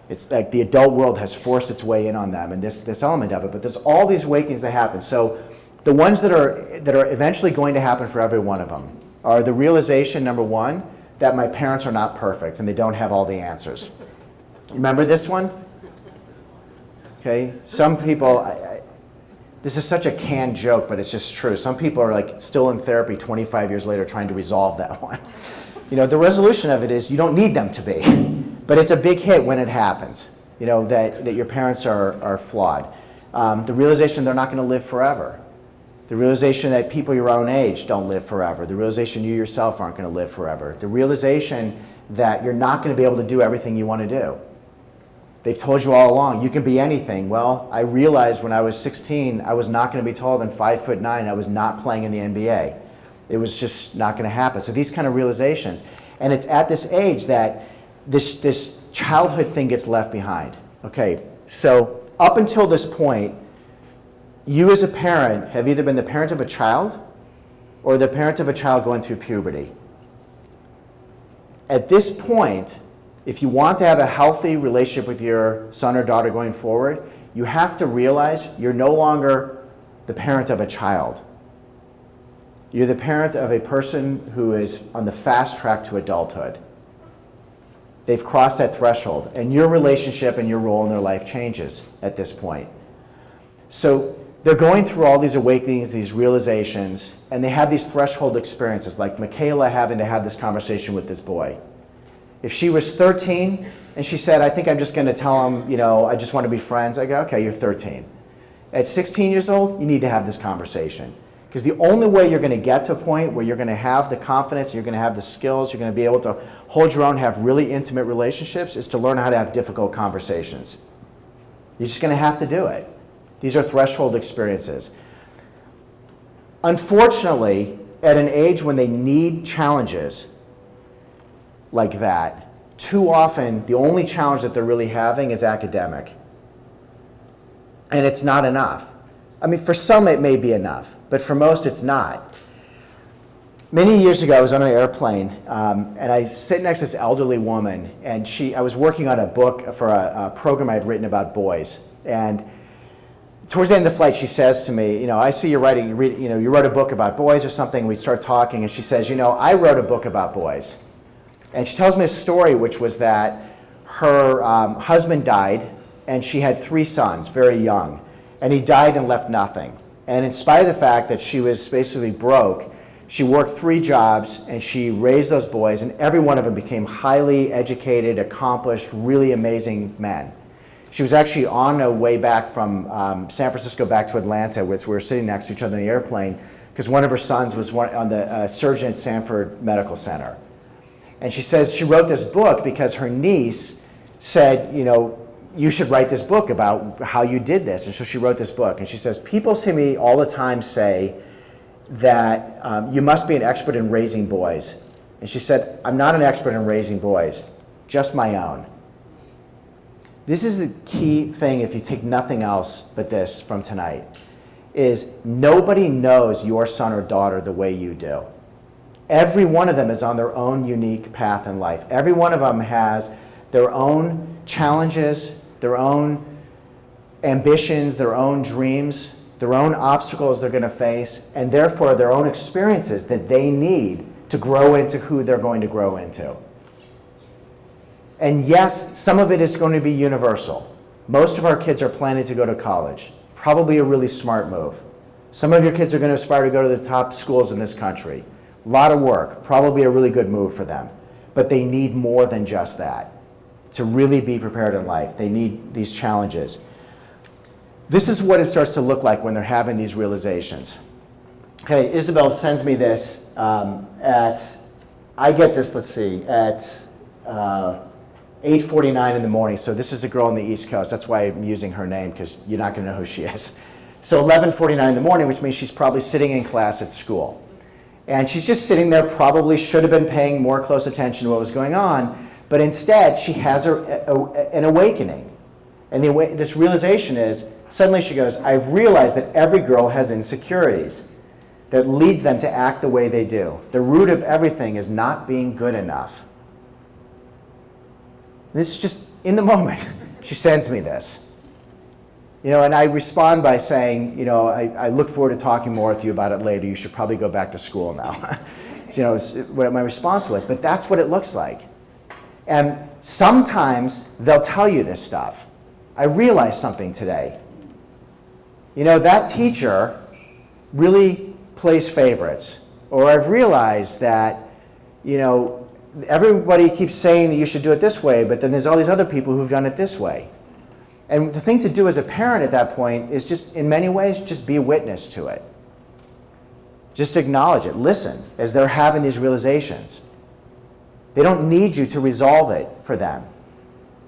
It's like the adult world has forced its way in on them, and this element of it. But there's all these awakenings that happen. So the ones that are eventually going to happen for every one of them are the realization, number one, that my parents are not perfect and they don't have all the answers. Remember this one? Okay, some people, this is such a canned joke, but it's just true. Some people are still in therapy 25 years later trying to resolve that one. The resolution of it is you don't need them to be, but it's a big hit when it happens, that your parents are flawed. The realization they're not going to live forever. The realization that people your own age don't live forever. The realization you yourself aren't going to live forever. The realization that you're not going to be able to do everything you want to do. They've told you all along, you can be anything. Well, I realized when I was 16, I was not going to be taller than 5'9". I was not playing in the NBA. It was just not going to happen. So these kind of realizations. And it's at this age that this childhood thing gets left behind. Okay, so up until this point, you as a parent have either been the parent of a child or the parent of a child going through puberty. At this point, if you want to have a healthy relationship with your son or daughter going forward, you have to realize you're no longer the parent of a child. You're the parent of a person who is on the fast track to adulthood. They've crossed that threshold, and your relationship and your role in their life changes at this point. So they're going through all these awakenings, these realizations, and they have these threshold experiences, like Michaela having to have this conversation with this boy. If she was 13 and she said, I think I'm just going to tell him, I just want to be friends, I go, okay, you're 13. At 16 years old, you need to have this conversation. Because the only way you're going to get to a point where you're going to have the confidence, you're going to have the skills, you're going to be able to hold your own, have really intimate relationships, is to learn how to have difficult conversations. You're just going to have to do it. These are threshold experiences. Unfortunately, at an age when they need challenges like that, too often the only challenge that they're really having is academic. And it's not enough. For some it may be enough, but for most it's not. Many years ago I was on an airplane and I sit next to this elderly woman, and I was working on a book for a program I had written about boys. And towards the end of the flight, she says to me, I see you're writing, you wrote a book about boys or something. We start talking, and she says, I wrote a book about boys. And she tells me a story, which was that her husband died, and she had 3 sons, very young. And he died and left nothing. And in spite of the fact that she was basically broke, she worked 3 jobs, and she raised those boys, and every one of them became highly educated, accomplished, really amazing men. She was actually on her way back from San Francisco back to Atlanta, which we were sitting next to each other in the airplane, because one of her sons was on the surgeon at Sanford Medical Center. And she says she wrote this book because her niece said, you should write this book about how you did this. And so she wrote this book. And she says, people to me all the time say that you must be an expert in raising boys. And she said, I'm not an expert in raising boys, just my own. This is the key thing if you take nothing else but this from tonight, is nobody knows your son or daughter the way you do. Every one of them is on their own unique path in life. Every one of them has their own challenges, their own ambitions, their own dreams, their own obstacles they're going to face, and therefore their own experiences that they need to grow into who they're going to grow into. And yes, some of it is going to be universal. Most of our kids are planning to go to college. Probably a really smart move. Some of your kids are going to aspire to go to the top schools in this country. A lot of work, probably a really good move for them. But they need more than just that to really be prepared in life. They need these challenges. This is what it starts to look like when they're having these realizations. Okay, Isabel sends me this I get this, let's see, at 8:49 in the morning. So this is a girl on the East Coast. That's why I'm using her name, because you're not going to know who she is. So 11:49 in the morning, which means she's probably sitting in class at school. And she's just sitting there, probably should have been paying more close attention to what was going on, but instead she has an awakening. And this realization is, suddenly she goes, I've realized that every girl has insecurities that leads them to act the way they do. The root of everything is not being good enough. This is just in the moment. She sends me this. And I respond by saying, I look forward to talking more with you about it later. You should probably go back to school now. What my response was, but that's what it looks like. And sometimes they'll tell you this stuff. I realized something today. That teacher really plays favorites. Or I've realized that, everybody keeps saying that you should do it this way, but then there's all these other people who've done it this way. And the thing to do as a parent at that point is just, in many ways, just be a witness to it. Just acknowledge it. Listen as they're having these realizations. They don't need you to resolve it for them.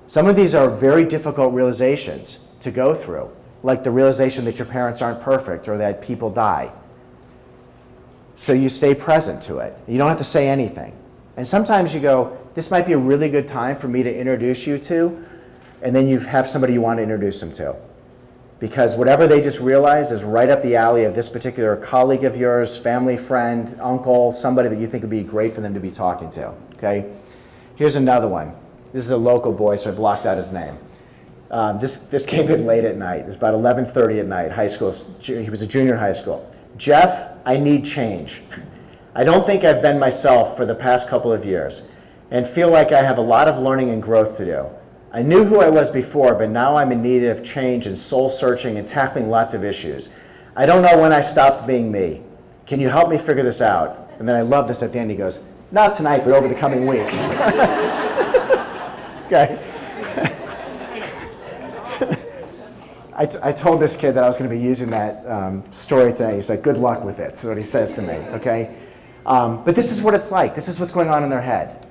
Some of these are very difficult realizations to go through, like the realization that your parents aren't perfect or that people die. So you stay present to it. You don't have to say anything. And sometimes you go, this might be a really good time for me to introduce you to, and then you have somebody you want to introduce them to. Because whatever they just realized is right up the alley of this particular colleague of yours, family friend, uncle, somebody that you think would be great for them to be talking to. Okay? Here's another one. This is a local boy, so I blocked out his name. This came in late at night. It was about 11:30 at night, high school. He was a junior in high school. Jeff, I need change. I don't think I've been myself for the past couple of years and feel like I have a lot of learning and growth to do. I knew who I was before, but now I'm in need of change and soul searching and tackling lots of issues. I don't know when I stopped being me. Can you help me figure this out? And then I love this at the end. He goes, not tonight, but over the coming weeks. Okay. I told this kid that I was going to be using that story today. He's like, good luck with it. That's what he says to me, okay? But this is what it's like. This is what's going on in their head.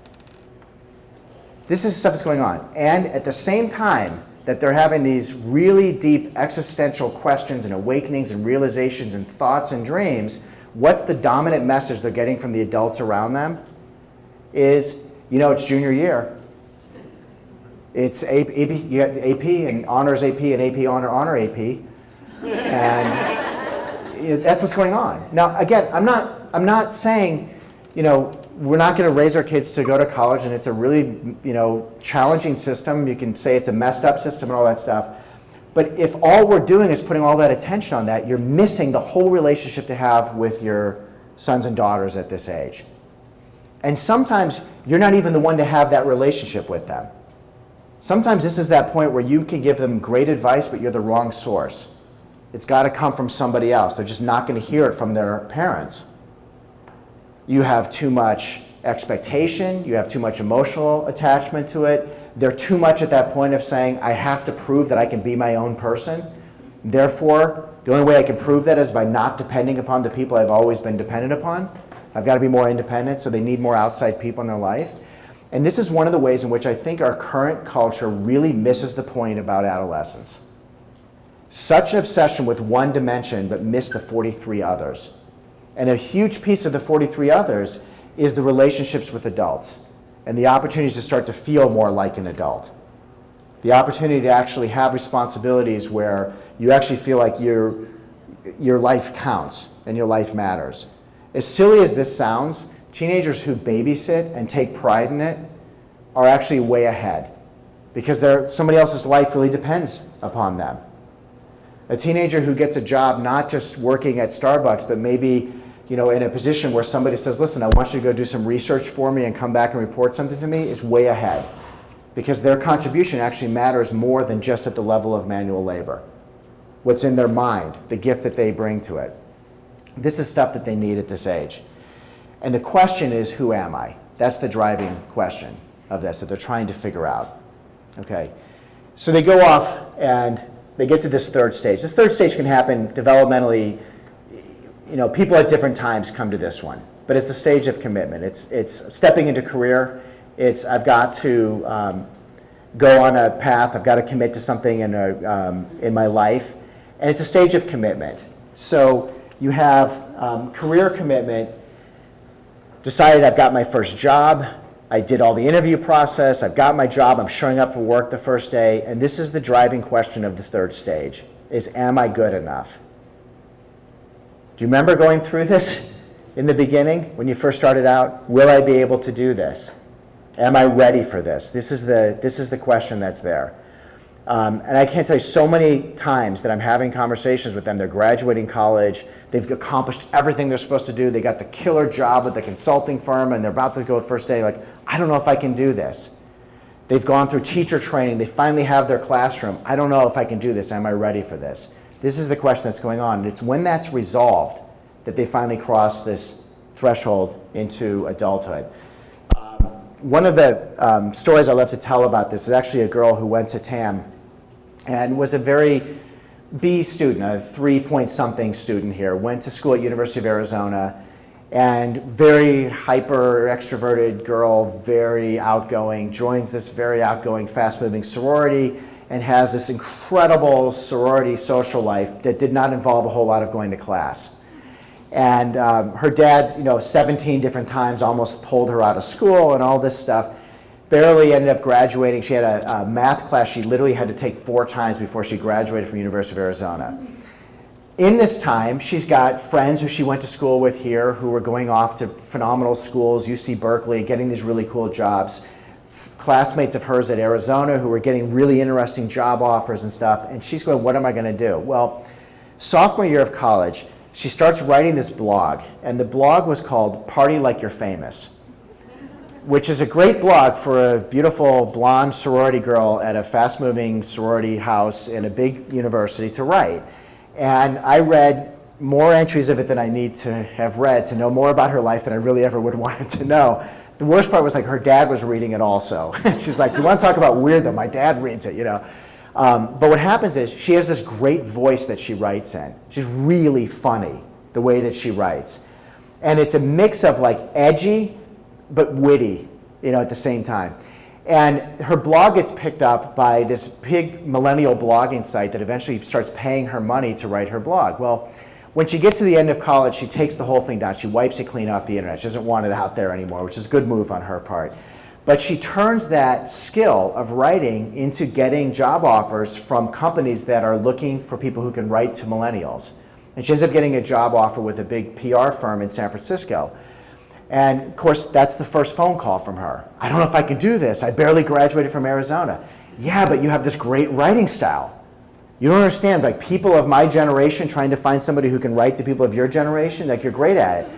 This is stuff that's going on. And at the same time that they're having these really deep existential questions and awakenings and realizations and thoughts and dreams, what's the dominant message they're getting from the adults around them is, it's junior year. It's AP, you got AP and honors AP and AP honor AP. And that's what's going on. Now, again, I'm not saying, we're not going to raise our kids to go to college, and it's a really, challenging system. You can say it's a messed up system and all that stuff. But if all we're doing is putting all that attention on that, you're missing the whole relationship to have with your sons and daughters at this age. And sometimes you're not even the one to have that relationship with them. Sometimes this is that point where you can give them great advice, but you're the wrong source. It's got to come from somebody else. They're just not going to hear it from their parents. You have too much expectation. You have too much emotional attachment to it. They're too much at that point of saying, I have to prove that I can be my own person. Therefore, the only way I can prove that is by not depending upon the people I've always been dependent upon. I've got to be more independent, so they need more outside people in their life. And this is one of the ways in which I think our current culture really misses the point about adolescence. Such an obsession with one dimension, but miss the 43 others. And a huge piece of the 43 others is the relationships with adults and the opportunities to start to feel more like an adult. the opportunity to actually have responsibilities where you actually feel like your life counts and your life matters. As silly as this sounds, teenagers who babysit and take pride in it are actually way ahead because somebody else's life really depends upon them. A teenager who gets a job not just working at Starbucks, but maybe in a position where somebody says, listen, I want you to go do some research for me and come back and report something to me, is way ahead because their contribution actually matters more than just at the level of manual labor. What's in their mind, the gift that they bring to it. This is stuff that they need at this age. And the question is, who am I? That's the driving question of this that they're trying to figure out. Okay, so they go off and they get to this third stage. This third stage can happen developmentally. People at different times come to this one, but it's the stage of commitment. It's stepping into career. I've got to go on a path. I've got to commit to something in my life, and it's a stage of commitment. So you have career commitment. Decided I've got my first job. I did all the interview process. I've got my job. I'm showing up for work the first day, and this is the driving question of the third stage: is am I good enough? Do you remember going through this in the beginning when you first started out? Will I be able to do this? Am I ready for this? This is the question that's there. And I can't tell you so many times that I'm having conversations with them. They're graduating college. They've accomplished everything they're supposed to do. They got the killer job with the consulting firm, and they're about to go the first day like, I don't know if I can do this. They've gone through teacher training. They finally have their classroom. I don't know if I can do this. Am I ready for this? This is the question that's going on. And it's when that's resolved that they finally cross this threshold into adulthood. One of the stories I love to tell about this is actually a girl who went to TAM and was a very B student, a 3-point-something student here, went to school at University of Arizona, and very hyper extroverted girl, very outgoing, joins this very outgoing, fast-moving sorority, and has this incredible sorority social life that did not involve a whole lot of going to class. And her dad, 17 different times almost pulled her out of school and all this stuff. Barely ended up graduating. She had a math class she literally had to take 4 times before she graduated from University of Arizona. In this time, she's got friends who she went to school with here who were going off to phenomenal schools, UC Berkeley, getting these really cool jobs. Classmates of hers at Arizona who were getting really interesting job offers and stuff. And she's going, what am I going to do? Well, sophomore year of college, she starts writing this blog. And the blog was called Party Like You're Famous, which is a great blog for a beautiful blonde sorority girl at a fast-moving sorority house in a big university to write. And I read more entries of it than I need to have read to know more about her life than I really ever would have wanted to know. The worst part was like her dad was reading it also. She's like, you want to talk about weird though? My dad reads it, But what happens is she has this great voice that she writes in. She's really funny, the way that she writes. And it's a mix of like edgy, but witty, at the same time. And her blog gets picked up by this big millennial blogging site that eventually starts paying her money to write her blog. Well, when she gets to the end of college, she takes the whole thing down. She wipes it clean off the internet. She doesn't want it out there anymore, which is a good move on her part. But she turns that skill of writing into getting job offers from companies that are looking for people who can write to millennials. And she ends up getting a job offer with a big PR firm in San Francisco. And of course, that's the first phone call from her. I don't know if I can do this. I barely graduated from Arizona. Yeah, but you have this great writing style. You don't understand, like people of my generation trying to find somebody who can write to people of your generation, like you're great at it.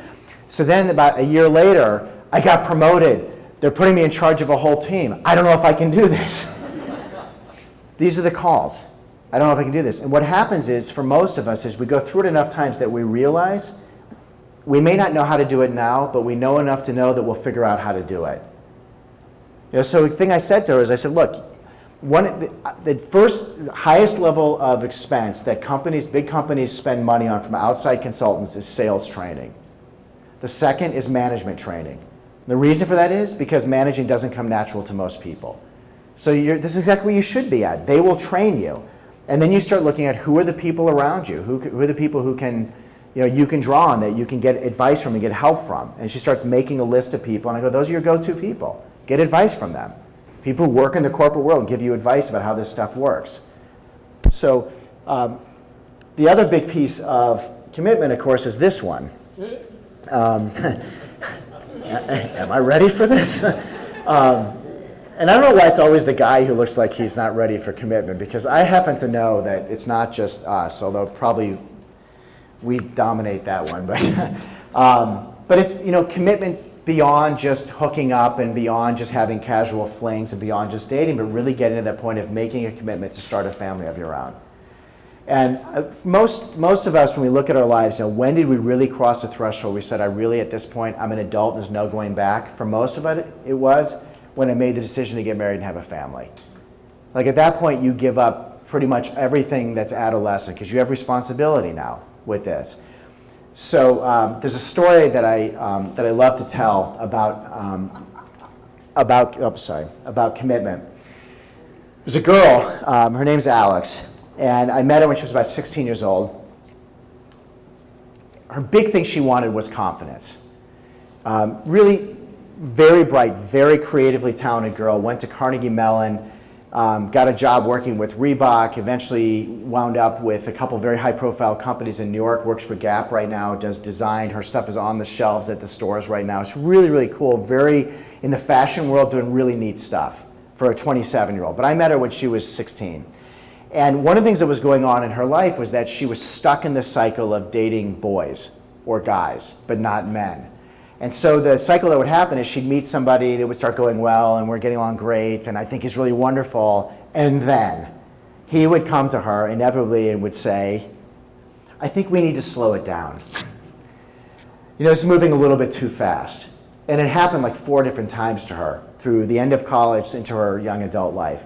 So then about a year later, I got promoted. They're putting me in charge of a whole team. I don't know if I can do this. These are the calls. I don't know if I can do this. And what happens is, for most of us, is we go through it enough times that we realize we may not know how to do it now, but we know enough to know that we'll figure out how to do it. So the thing I said to her is, I said, look, the first highest level of expense that big companies spend money on from outside consultants is sales training. The second is management training. The reason for that is because managing doesn't come natural to most people. So this is exactly where you should be at. They will train you. And then you start looking at who are the people around you, who are the people who can, you can draw on, that you can get advice from and get help from. And she starts making a list of people, and I go, those are your go-to people. Get advice from them. people who work in the corporate world and give you advice about how this stuff works. So the other big piece of commitment, of course, is this one. Am I ready for this? And I don't know why it's always the guy who looks like he's not ready for commitment, because I happen to know that it's not just us, although probably we dominate that one. But it's, commitment beyond just hooking up and beyond just having casual flings and beyond just dating, but really getting to that point of making a commitment to start a family of your own. And most of us, when we look at our lives, when did we really cross the threshold? We said, at this point, I'm an adult, there's no going back. For most of it was when I made the decision to get married and have a family. Like at that point, you give up pretty much everything that's adolescent because you have responsibility now with this. So there's a story that I love to tell about commitment. There's a girl, her name's Alex, and I met her when she was about 16 years old. Her big thing she wanted was confidence. Really very bright, very creatively talented girl, went to Carnegie Mellon, got a job working with Reebok, eventually wound up with a couple very high-profile companies in New York, works for Gap right now, does design. Her stuff is on the shelves at the stores right now. It's really, really cool, very in the fashion world, doing really neat stuff for a 27-year-old. But I met her when she was 16. And one of the things that was going on in her life was that she was stuck in this cycle of dating boys or guys, but not men. And so the cycle that would happen is she'd meet somebody and it would start going well and we're getting along great and I think he's really wonderful. And then he would come to her inevitably and would say, I think we need to slow it down. It's moving a little bit too fast. And it happened like 4 different times to her through the end of college into her young adult life.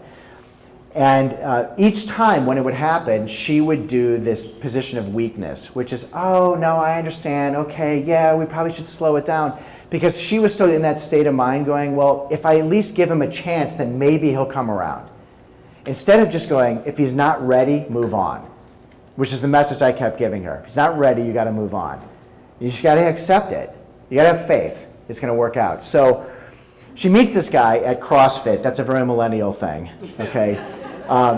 And each time when it would happen, she would do this position of weakness, which is, oh, no, I understand. Okay, yeah, we probably should slow it down. Because she was still in that state of mind going, well, if I at least give him a chance, then maybe he'll come around. Instead of just going, if he's not ready, move on, which is the message I kept giving her. If he's not ready, you got to move on. You just got to accept it. You got to have faith. It's going to work out. So she meets this guy at CrossFit. That's a very millennial thing, okay?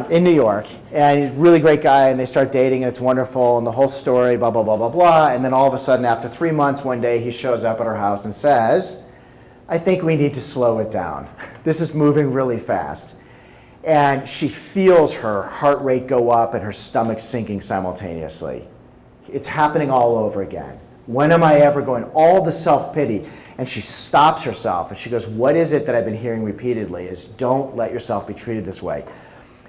In New York, and he's a really great guy, and they start dating, and it's wonderful, and the whole story, blah, blah, blah, blah, blah, and then all of a sudden, after 3 months, one day, he shows up at her house and says, I think we need to slow it down. This is moving really fast. And she feels her heart rate go up and her stomach sinking simultaneously. It's happening all over again. When am I ever going? All the self-pity. And she stops herself, and she goes, what is it that I've been hearing repeatedly is don't let yourself be treated this way.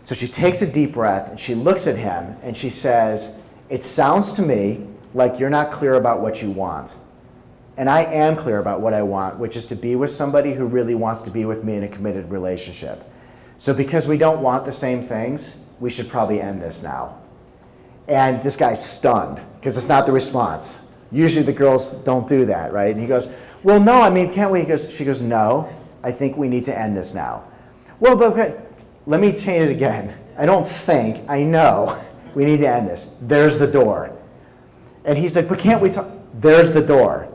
So she takes a deep breath and she looks at him and she says, it sounds to me like you're not clear about what you want. And I am clear about what I want, which is to be with somebody who really wants to be with me in a committed relationship. So because we don't want the same things, we should probably end this now. And this guy's stunned because it's not the response. Usually the girls don't do that, right? And he goes, well, no, I mean, can't we? She goes, no, I think we need to end this now. Well, but okay. Let me change it again. I don't think, I know we need to end this. There's the door. And he's like, but can't we talk? There's the door.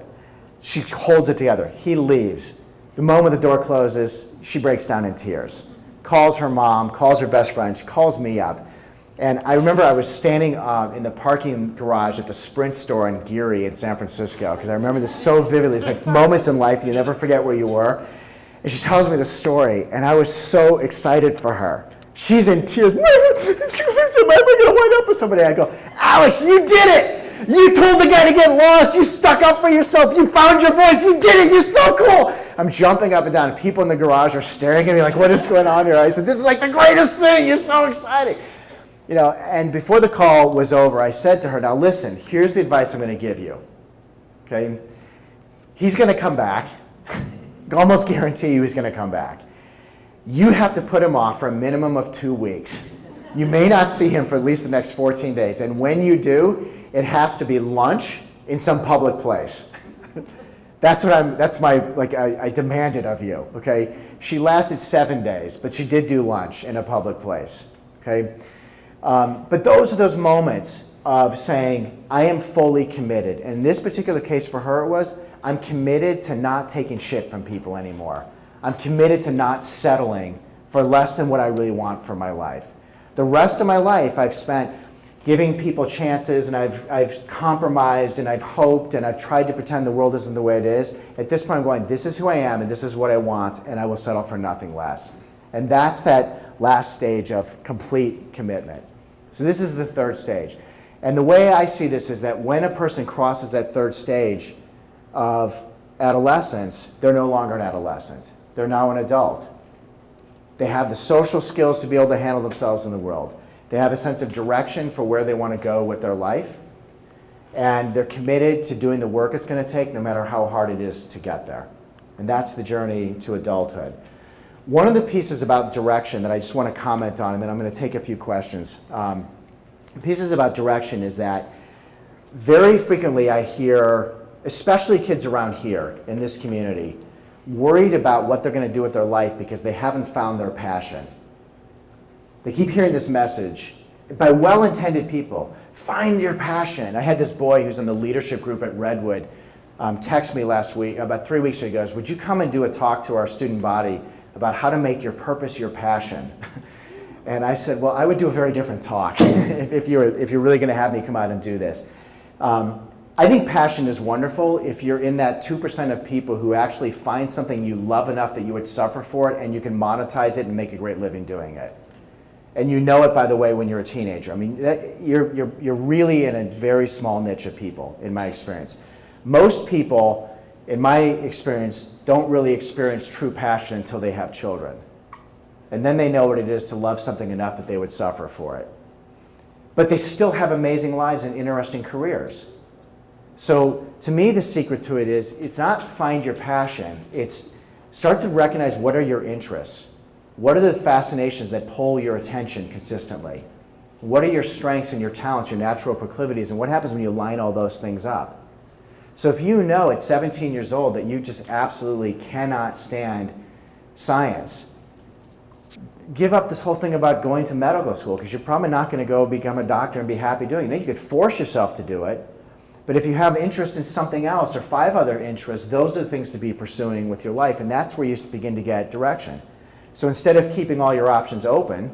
She holds it together. He leaves. The moment the door closes, she breaks down in tears. Calls her mom, calls her best friend, she calls me up. And I remember I was standing in the parking garage at the Sprint store in Geary in San Francisco, because I remember this so vividly. It's like moments in life you never forget where you were. And she tells me the story, and I was so excited for her. She's in tears. Am I ever going to wind up with somebody? I go, Alex, you did it! You told the guy to get lost. You stuck up for yourself. You found your voice. You did it. You're so cool. I'm jumping up and down. People in the garage are staring at me like, what is going on here? I said, this is like the greatest thing. You're so exciting. And before the call was over, I said to her, now listen, here's the advice I'm going to give you. Okay? He's going to come back. Almost guarantee you he's going to come back. You have to put him off for a minimum of 2 weeks. You may not see him for at least the next 14 days. And when you do, it has to be lunch in some public place. I demanded of you, okay? She lasted 7 days, but she did do lunch in a public place, okay? But those are those moments of saying, I am fully committed. And in this particular case for her, it was, I'm committed to not taking shit from people anymore. I'm committed to not settling for less than what I really want for my life. The rest of my life I've spent giving people chances, and I've compromised, and I've hoped, and I've tried to pretend the world isn't the way it is. At this point I'm going, this is who I am, and this is what I want, and I will settle for nothing less. And that's that last stage of complete commitment. So this is the third stage. And the way I see this is that when a person crosses that third stage of adolescence, they're no longer an adolescent. They're now an adult. They have the social skills to be able to handle themselves in the world. They have a sense of direction for where they want to go with their life. And they're committed to doing the work it's going to take no matter how hard it is to get there. And that's the journey to adulthood. One of the pieces about direction that I just want to comment on, and then I'm going to take a few questions. Pieces about direction is that very frequently I hear, especially kids around here in this community, worried about what they're going to do with their life because they haven't found their passion. They keep hearing this message by well-intended people. Find your passion. I had this boy who's in the leadership group at Redwood text me last week, about 3 weeks ago. He goes, would you come and do a talk to our student body about how to make your purpose your passion? And I said, well, I would do a very different talk if you're really going to have me come out and do this. I think passion is wonderful if you're in that 2% of people who actually find something you love enough that you would suffer for it and you can monetize it and make a great living doing it. And you know it, by the way, when you're a teenager. I mean, you're really in a very small niche of people, in my experience. Most people, in my experience, don't really experience true passion until they have children. And then they know what it is to love something enough that they would suffer for it. But they still have amazing lives and interesting careers. So to me, the secret to it is, it's not find your passion. It's start to recognize what are your interests. What are the fascinations that pull your attention consistently? What are your strengths and your talents, your natural proclivities, and what happens when you line all those things up? So if you know at 17 years old that you just absolutely cannot stand science, give up this whole thing about going to medical school, because you're probably not going to go become a doctor and be happy doing it. You could force yourself to do it, but if you have interest in something else or 5 other interests, those are the things to be pursuing with your life, and that's where you begin to get direction. So instead of keeping all your options open,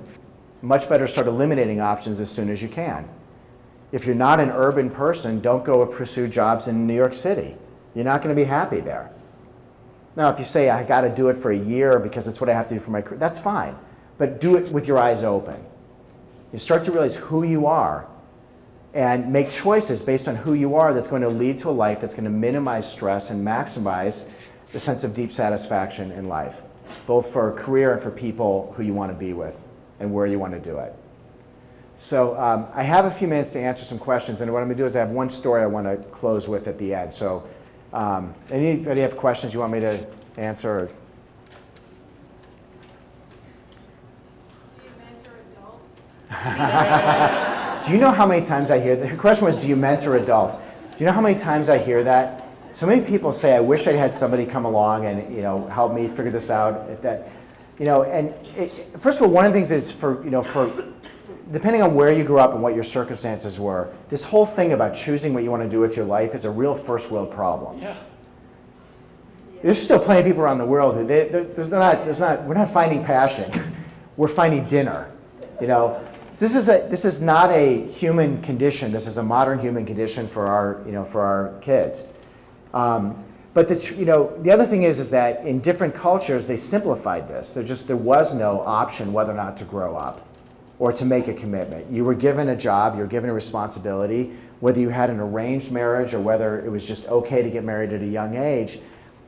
much better start eliminating options as soon as you can. If you're not an urban person, don't go pursue jobs in New York City. You're not going to be happy there. Now, if you say, I got to do it for a year because it's what I have to do for my career, that's fine. But do it with your eyes open. You start to realize who you are and make choices based on who you are that's going to lead to a life that's going to minimize stress and maximize the sense of deep satisfaction in life, both for a career and for people who you want to be with and where you want to do it. So I have a few minutes to answer some questions, and what I'm going to do is I have one story I want to close with at the end. So anybody have questions you want me to answer? Do you mentor adults? Do you know how many times I hear that? The question was, do you mentor adults? Do you know how many times I hear that? So many people say, I wish I had somebody come along and help me figure this out. First of all, one of the things is for depending on where you grew up and what your circumstances were, this whole thing about choosing what you want to do with your life is a real first world problem. Yeah. There's still plenty of people around the world who we're not finding passion, we're finding dinner. This is not a human condition. This is a modern human condition for our kids. But the other thing is that in different cultures they simplified this. There was no option whether or not to grow up or to make a commitment. You were given a job, you were given a responsibility, whether you had an arranged marriage or whether it was just okay to get married at a young age.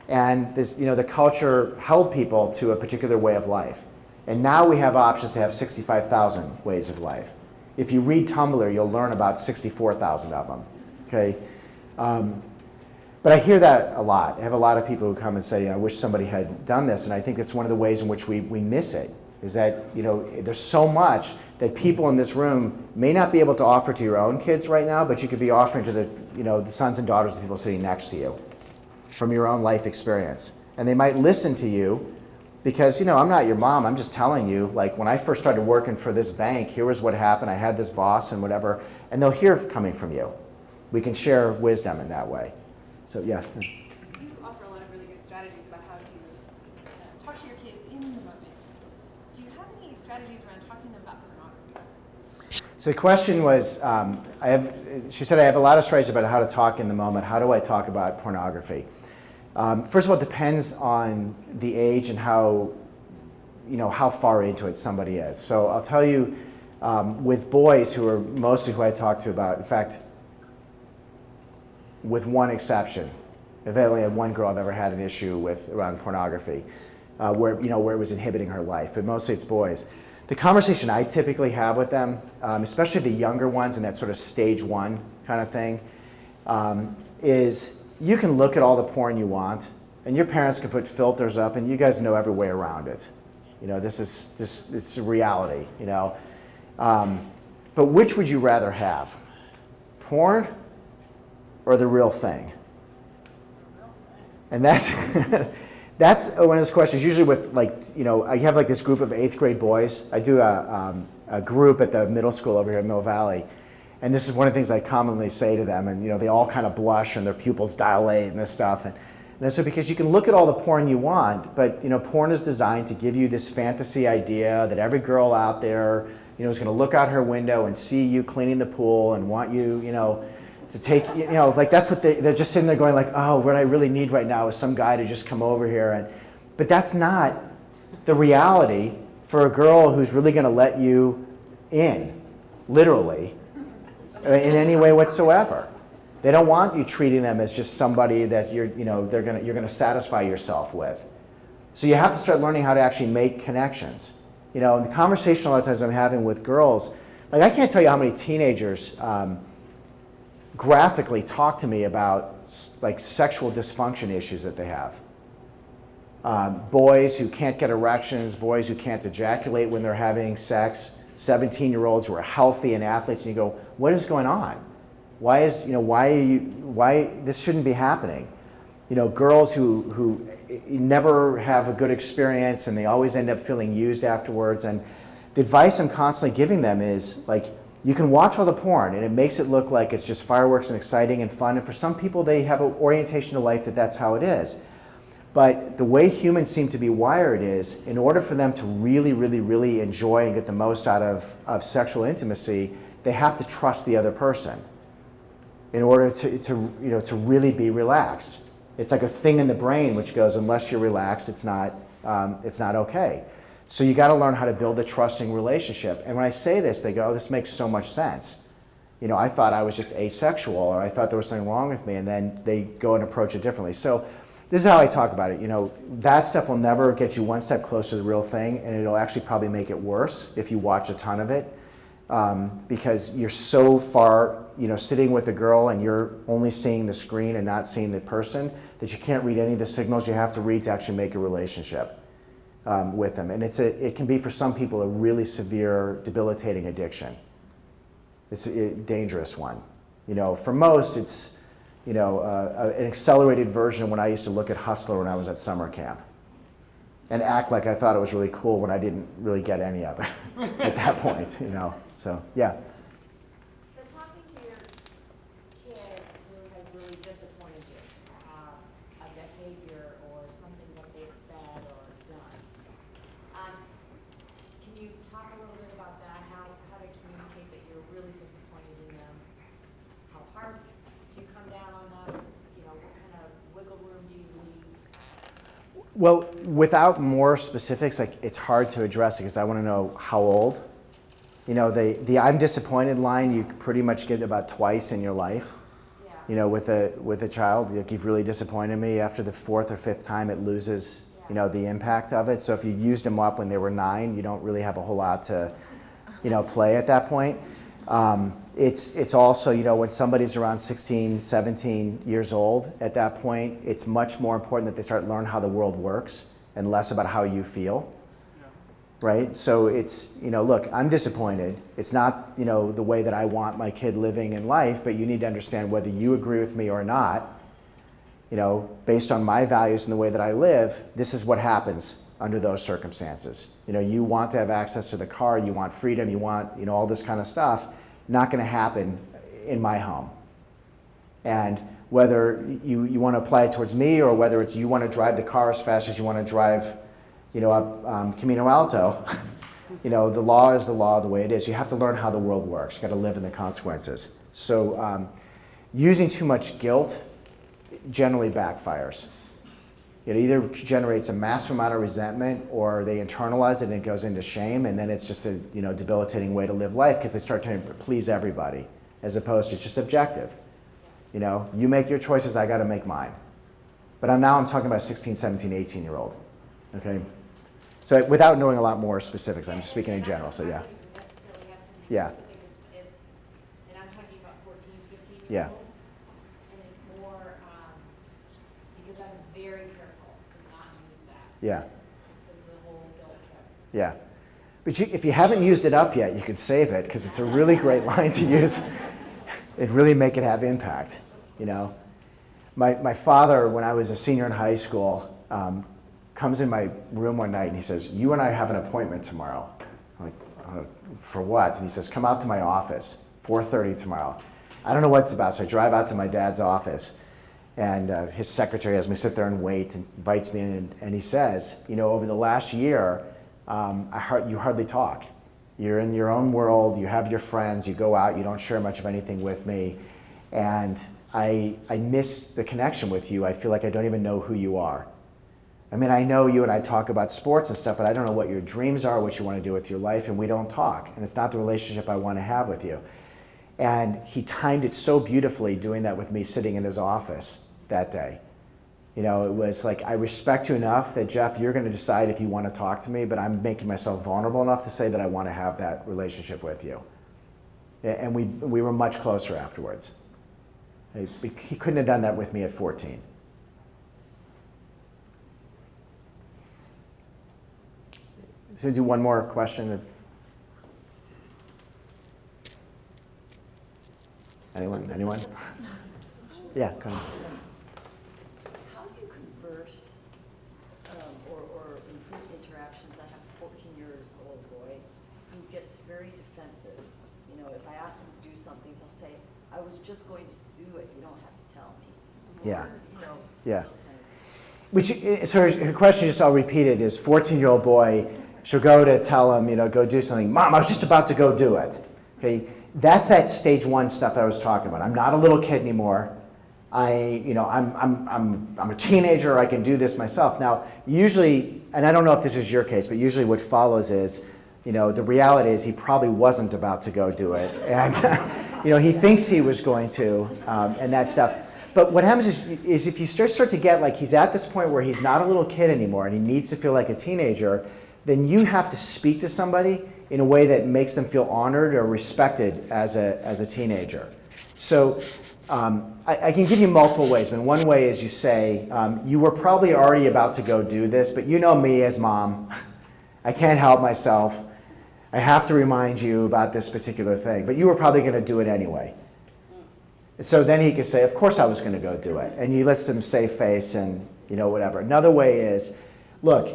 And this, the culture held people to a particular way of life. And now we have options to have 65,000 ways of life. If you read Tumblr, you'll learn about 64,000 of them. Okay. But I hear that a lot. I have a lot of people who come and say, I wish somebody had done this, and I think that's one of the ways in which we miss it, is that there's so much that people in this room may not be able to offer to your own kids right now, but you could be offering to the sons and daughters of the people sitting next to you from your own life experience. And they might listen to you because, I'm not your mom, I'm just telling you, like when I first started working for this bank, here was what happened, I had this boss and whatever, and they'll hear coming from you. We can share wisdom in that way. So yes. You offer a lot of really good strategies about how to talk to your kids in the moment. Do So the question was, she said, I have a lot of strategies about how to talk in the moment. How do I talk about pornography? First of all, it depends on the age and how far into it somebody is. So I'll tell you, with boys who are mostly who I talk to about, in fact, with one exception, I've only had one girl I've ever had an issue with around pornography, where it was inhibiting her life, but mostly it's boys. The conversation I typically have with them, especially the younger ones in that sort of stage one kind of thing, is you can look at all the porn you want, and your parents can put filters up, and you guys know every way around it. It's a reality, But which would you rather have? Porn or the real thing? And that's that's one of those questions. Usually with I have this group of 8th grade boys. I do a group at the middle school over here in Mill Valley, and this is one of the things I commonly say to them. And they all kind of blush and their pupils dilate and this stuff. And so because you can look at all the porn you want, but porn is designed to give you this fantasy idea that every girl out there is going to look out her window and see you cleaning the pool and want you to take, that's what they're just sitting there going like, oh, what I really need right now is some guy to just come over here. But that's not the reality for a girl who's really going to let you in, literally, in any way whatsoever. They don't want you treating them as just somebody that you're going to satisfy yourself with. So you have to start learning how to actually make connections. In the conversation a lot of times I'm having with girls, I can't tell you how many teenagers graphically talk to me about sexual dysfunction issues that they have. Boys who can't get erections, boys who can't ejaculate when they're having sex, 17-year-olds who are healthy and athletes, and you go, what is going on? Why this shouldn't be happening? Girls who never have a good experience and they always end up feeling used afterwards. And the advice I'm constantly giving them is you can watch all the porn and it makes it look like it's just fireworks and exciting and fun. And for some people, they have an orientation to life that's how it is. But the way humans seem to be wired is, in order for them to really, really, really enjoy and get the most out of sexual intimacy, they have to trust the other person in order to really be relaxed. It's like a thing in the brain which goes, unless you're relaxed, it's not okay. So you got to learn how to build a trusting relationship. And when I say this, they go, oh, this makes so much sense. I thought I was just asexual, or I thought there was something wrong with me, and then they go and approach it differently. So this is how I talk about it. That stuff will never get you one step closer to the real thing, and it'll actually probably make it worse if you watch a ton of it, because you're so far, sitting with a girl and you're only seeing the screen and not seeing the person, that you can't read any of the signals you have to read to actually make a relationship with them. And it can be, for some people, a really severe, debilitating addiction. It's a dangerous one. For most, it's an accelerated version of when I used to look at Hustler when I was at summer camp and act like I thought it was really cool when I didn't really get any of it at that point. So yeah. So talking to your kid who has really disappointed you, a behavior or something that they've said or done, can you talk a little bit about that? How to communicate that you're really disappointed in them? How hard do you come down on them? What kind of wiggle room do you leave? Well, without more specifics, it's hard to address it because I want to know how old. The I'm disappointed line you pretty much get about twice in your life. Yeah. With a child, you've really disappointed me. After the 4th or 5th time, it loses, the impact of it. So if you used them up when they were 9, you don't really have a whole lot to, play at that point. It's also, when somebody's around 16, 17 years old, at that point, it's much more important that they start learning how the world works and less about how you feel. Right? So it's, look, I'm disappointed. It's not, the way that I want my kid living in life, but you need to understand whether you agree with me or not, based on my values and the way that I live, this is what happens under those circumstances. You want to have access to the car, you want freedom, you want, all this kind of stuff. Not going to happen in my home. And whether you want to apply it towards me or whether it's you want to drive the car as fast as you want to drive, up Camino Alto, The law is the law the way it is. You have to learn how the world works. You got to live in the consequences. So using too much guilt generally backfires. It either generates a massive amount of resentment, or they internalize it and it goes into shame, and then it's just a debilitating way to live life because they start trying to please everybody, as opposed to just objective. You make your choices, I got to make mine. But now I'm talking about a 16, 17, 18-year-old. Okay? So without knowing a lot more specifics, I'm just speaking in general. So yeah. Yeah. And I'm talking about 14, 15-year-olds. Yeah. And it's more because I'm very careful to not use that. Yeah. Because of the whole guilt trip. Yeah. But if you haven't used it up yet, you can save it because it's a really great line to use. It really make it have impact. My father, when I was a senior in high school, comes in my room one night and he says, "You and I have an appointment tomorrow." I'm like, "For what?" And he says, "Come out to my office, 4:30 tomorrow." I don't know what it's about, so I drive out to my dad's office, and his secretary has me sit there and wait, and invites me in, and he says, "Over the last year, you hardly talk. You're in your own world, you have your friends, you go out, you don't share much of anything with me, and I miss the connection with you. I feel like I don't even know who you are. I mean, I know you and I talk about sports and stuff, but I don't know what your dreams are, what you want to do with your life, and we don't talk. And it's not the relationship I want to have with you." And he timed it so beautifully doing that with me sitting in his office that day. It was like, I respect you enough that, Jeff, you're going to decide if you want to talk to me, but I'm making myself vulnerable enough to say that I want to have that relationship with you. And we were much closer afterwards. He couldn't have done that with me at 14. So do one more question. Anyone? Yeah, go ahead. How do you converse or improve interactions? I have a 14-year-old boy who gets very defensive. If I ask him to do something, he'll say, "I was just going to do it. You don't have to tell me." Yeah. Yeah. Those kind of- So her question, just I'll repeat it, is 14-year-old boy, she'll go to tell him, go do something. "Mom, I was just about to go do it." Okay, that's that stage one stuff that I was talking about. I'm not a little kid anymore. I'm a teenager. I can do this myself. Now, usually, and I don't know if this is your case, but usually what follows is, the reality is he probably wasn't about to go do it, and he thinks he was going to, and that stuff. But what happens is if you start to get like he's at this point where he's not a little kid anymore and he needs to feel like a teenager, then you have to speak to somebody in a way that makes them feel honored or respected as a teenager. So I can give you multiple ways. I mean, one way is you say, "You were probably already about to go do this, but you know me as mom. I can't help myself. I have to remind you about this particular thing, but you were probably going to do it anyway." So then he could say, "Of course I was going to go do it." And you let him save face and whatever. Another way is, "Look,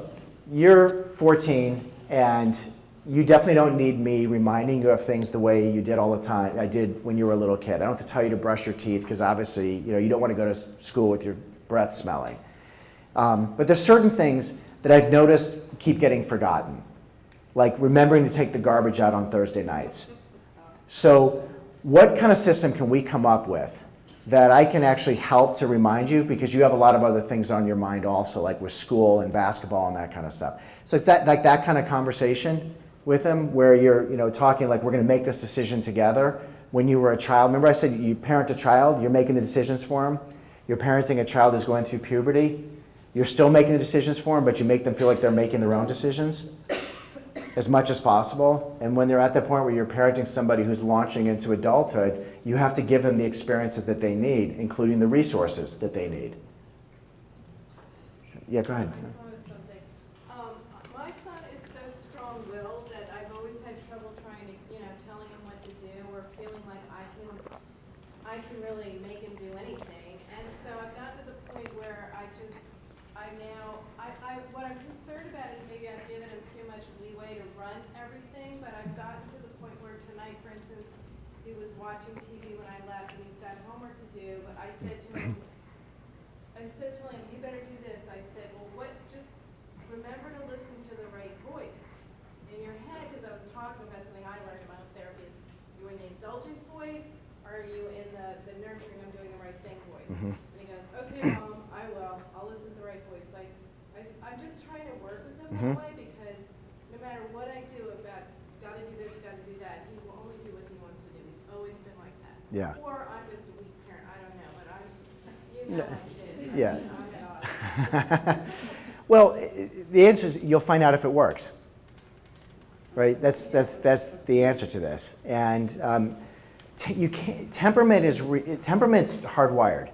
you're 14 and you definitely don't need me reminding you of things the way you did all the time. I did when you were a little kid. I don't have to tell you to brush your teeth because obviously you don't want to go to school with your breath smelling. But there's certain things that I've noticed keep getting forgotten, like remembering to take the garbage out on Thursday nights. So what kind of system can we come up with that I can actually help to remind you, because you have a lot of other things on your mind also, like with school and basketball and that kind of stuff." So it's that kind of conversation with them where you're talking like, we're going to make this decision together. When you were a child, remember I said you parent a child, you're making the decisions for them. You're parenting a child who's going through puberty. You're still making the decisions for them, but you make them feel like they're making their own decisions as much as possible. And when they're at the point where you're parenting somebody who's launching into adulthood, you have to give them the experiences that they need, including the resources that they need. Yeah, go ahead. My son is so strong-willed that I've always had trouble trying to, telling him what to do or feeling like I can really make him do anything. And so I've gotten to the point where what I'm concerned about is maybe I've given him too much leeway to run everything, but I've gotten to the point where tonight, for instance, he was watching TV when I left and he's got homework to do, but I said to him, "You better do this." I said, "Well, just remember to listen to the right voice in your head," because Yeah. Or I'm just a weak parent, I don't know, but I'm, you know, Yeah. I'm Well, the answer is you'll find out if it works. Right? That's the answer to this. And temperament's hardwired.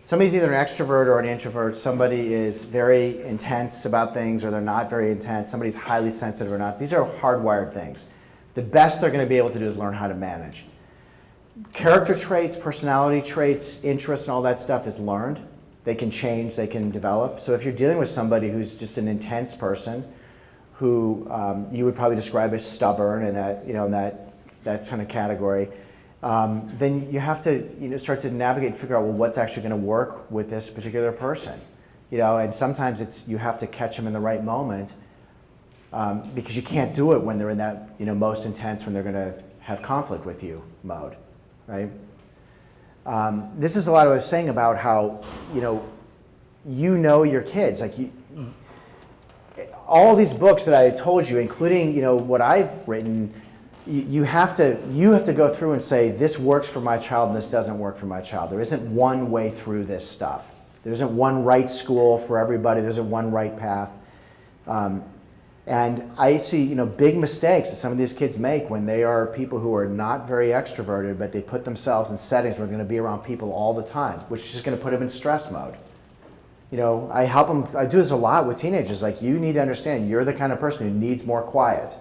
Somebody's either an extrovert or an introvert. Somebody is very intense about things or they're not very intense. Somebody's highly sensitive or not. These are hardwired things. The best they're going to be able to do is learn how to manage. Character traits, personality traits, interests, and all that stuff is learned. They can change, they can develop. So if you're dealing with somebody who's just an intense person, who you would probably describe as stubborn and that kind of category, then you have to start to navigate and figure out, well, what's actually going to work with this particular person. And sometimes you have to catch them in the right moment because you can't do it when they're in that most intense, when they're going to have conflict with you mode, right? This is a lot of what I was saying about how your kids, like all these books that I told you, including what I've written, you have to go through and say, this works for my child and this doesn't work for my child. There isn't one way through this stuff. There isn't one right school for everybody. There isn't one right path. And I see big mistakes that some of these kids make when they are people who are not very extroverted, but they put themselves in settings where they're going to be around people all the time, which is just going to put them in stress mode. I help them, I do this a lot with teenagers, like you need to understand you're the kind of person who needs more quiet.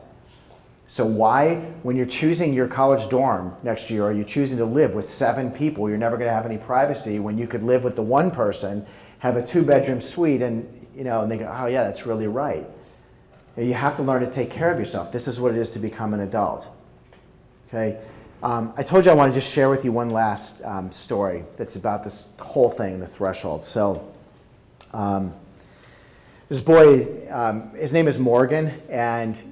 So why, when you're choosing your college dorm next year, are you choosing to live with 7 people, you're never going to have any privacy when you could live with the one person, have a 2-bedroom suite, and and they go, oh yeah, that's really right. You have to learn to take care of yourself. This is what it is to become an adult. Okay. I told you I want to just share with you one last story that's about this whole thing, the threshold. So this boy, his name is Morgan, and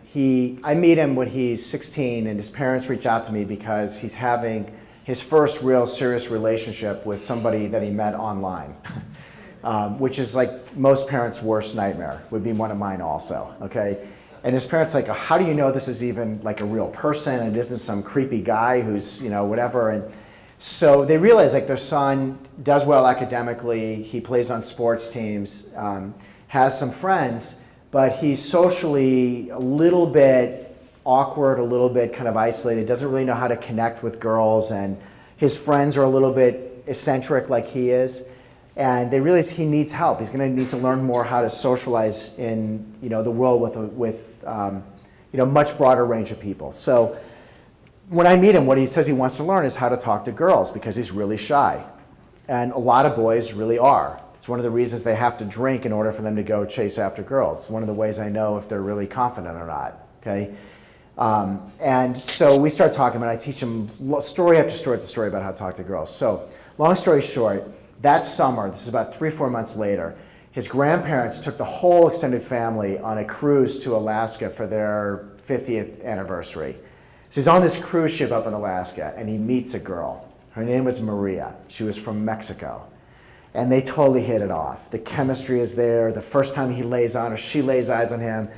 I meet him when he's 16, and his parents reach out to me because he's having his first real serious relationship with somebody that he met online, which is like most parents' worst nightmare, would be one of mine also, okay? And his parents like, how do you know this is even like a real person and it isn't some creepy guy who's, whatever? And so they realize like their son does well academically, he plays on sports teams, has some friends, but he's socially a little bit awkward, a little bit kind of isolated, doesn't really know how to connect with girls, and his friends are a little bit eccentric like he is. And they realize he needs help. He's going to need to learn more how to socialize in the world with much broader range of people. So when I meet him, what he says he wants to learn is how to talk to girls because he's really shy. And a lot of boys really are. It's one of the reasons they have to drink in order for them to go chase after girls. It's one of the ways I know if they're really confident or not. Okay. And so we start talking, and I teach him story after story after story about how to talk to girls. So long story short, that summer, this is about 3 or 4 months later, his grandparents took the whole extended family on a cruise to Alaska for their 50th anniversary. So he's on this cruise ship up in Alaska, and he meets a girl. Her name was Maria. She was from Mexico. And they totally hit it off. The chemistry is there. The first time he lays on her, she lays eyes on him.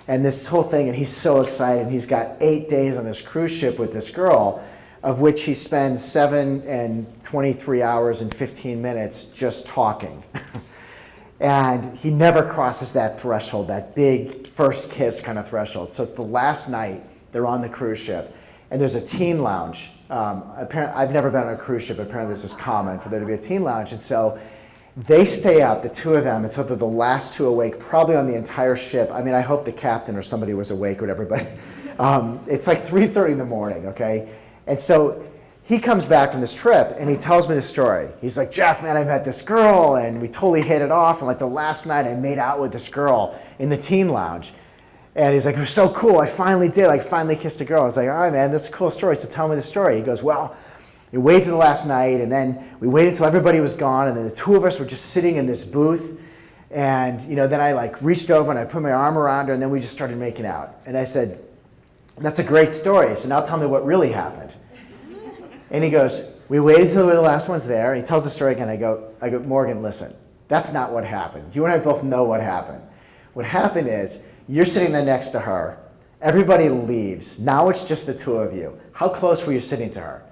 And this whole thing, and he's so excited. He's got 8 days on this cruise ship with this girl, of which he spends 7 and 23 hours and 15 minutes just talking. And he never crosses that threshold, that big first kiss kind of threshold. So it's the last night they're on the cruise ship, and there's a teen lounge. Apparently, I've never been on a cruise ship, but apparently this is common for there to be a teen lounge. And so they stay up, the 2 of them, until they're the last 2 awake, probably on the entire ship. I mean, I hope the captain or somebody was awake or whatever, but it's like 3:30 in the morning, okay? And so he comes back from this trip and he tells me the story. He's like, Jeff, man, I met this girl and we totally hit it off. And like the last night I made out with this girl in the teen lounge. And he's like, it was so cool. I finally did. I finally kissed a girl. I was like, all right, man, that's a cool story. So tell me the story. He goes, well, we waited till the last night and then we waited until everybody was gone. And then the 2 of us were just sitting in this booth. And then I like reached over and I put my arm around her and then we just started making out. And I said, that's a great story. So now tell me what really happened. And he goes, we waited until we were the last ones there. And he tells the story again. I go, Morgan, listen, that's not what happened. You and I both know what happened. What happened is you're sitting there next to her. Everybody leaves. Now it's just the 2 of you. How close were you sitting to her?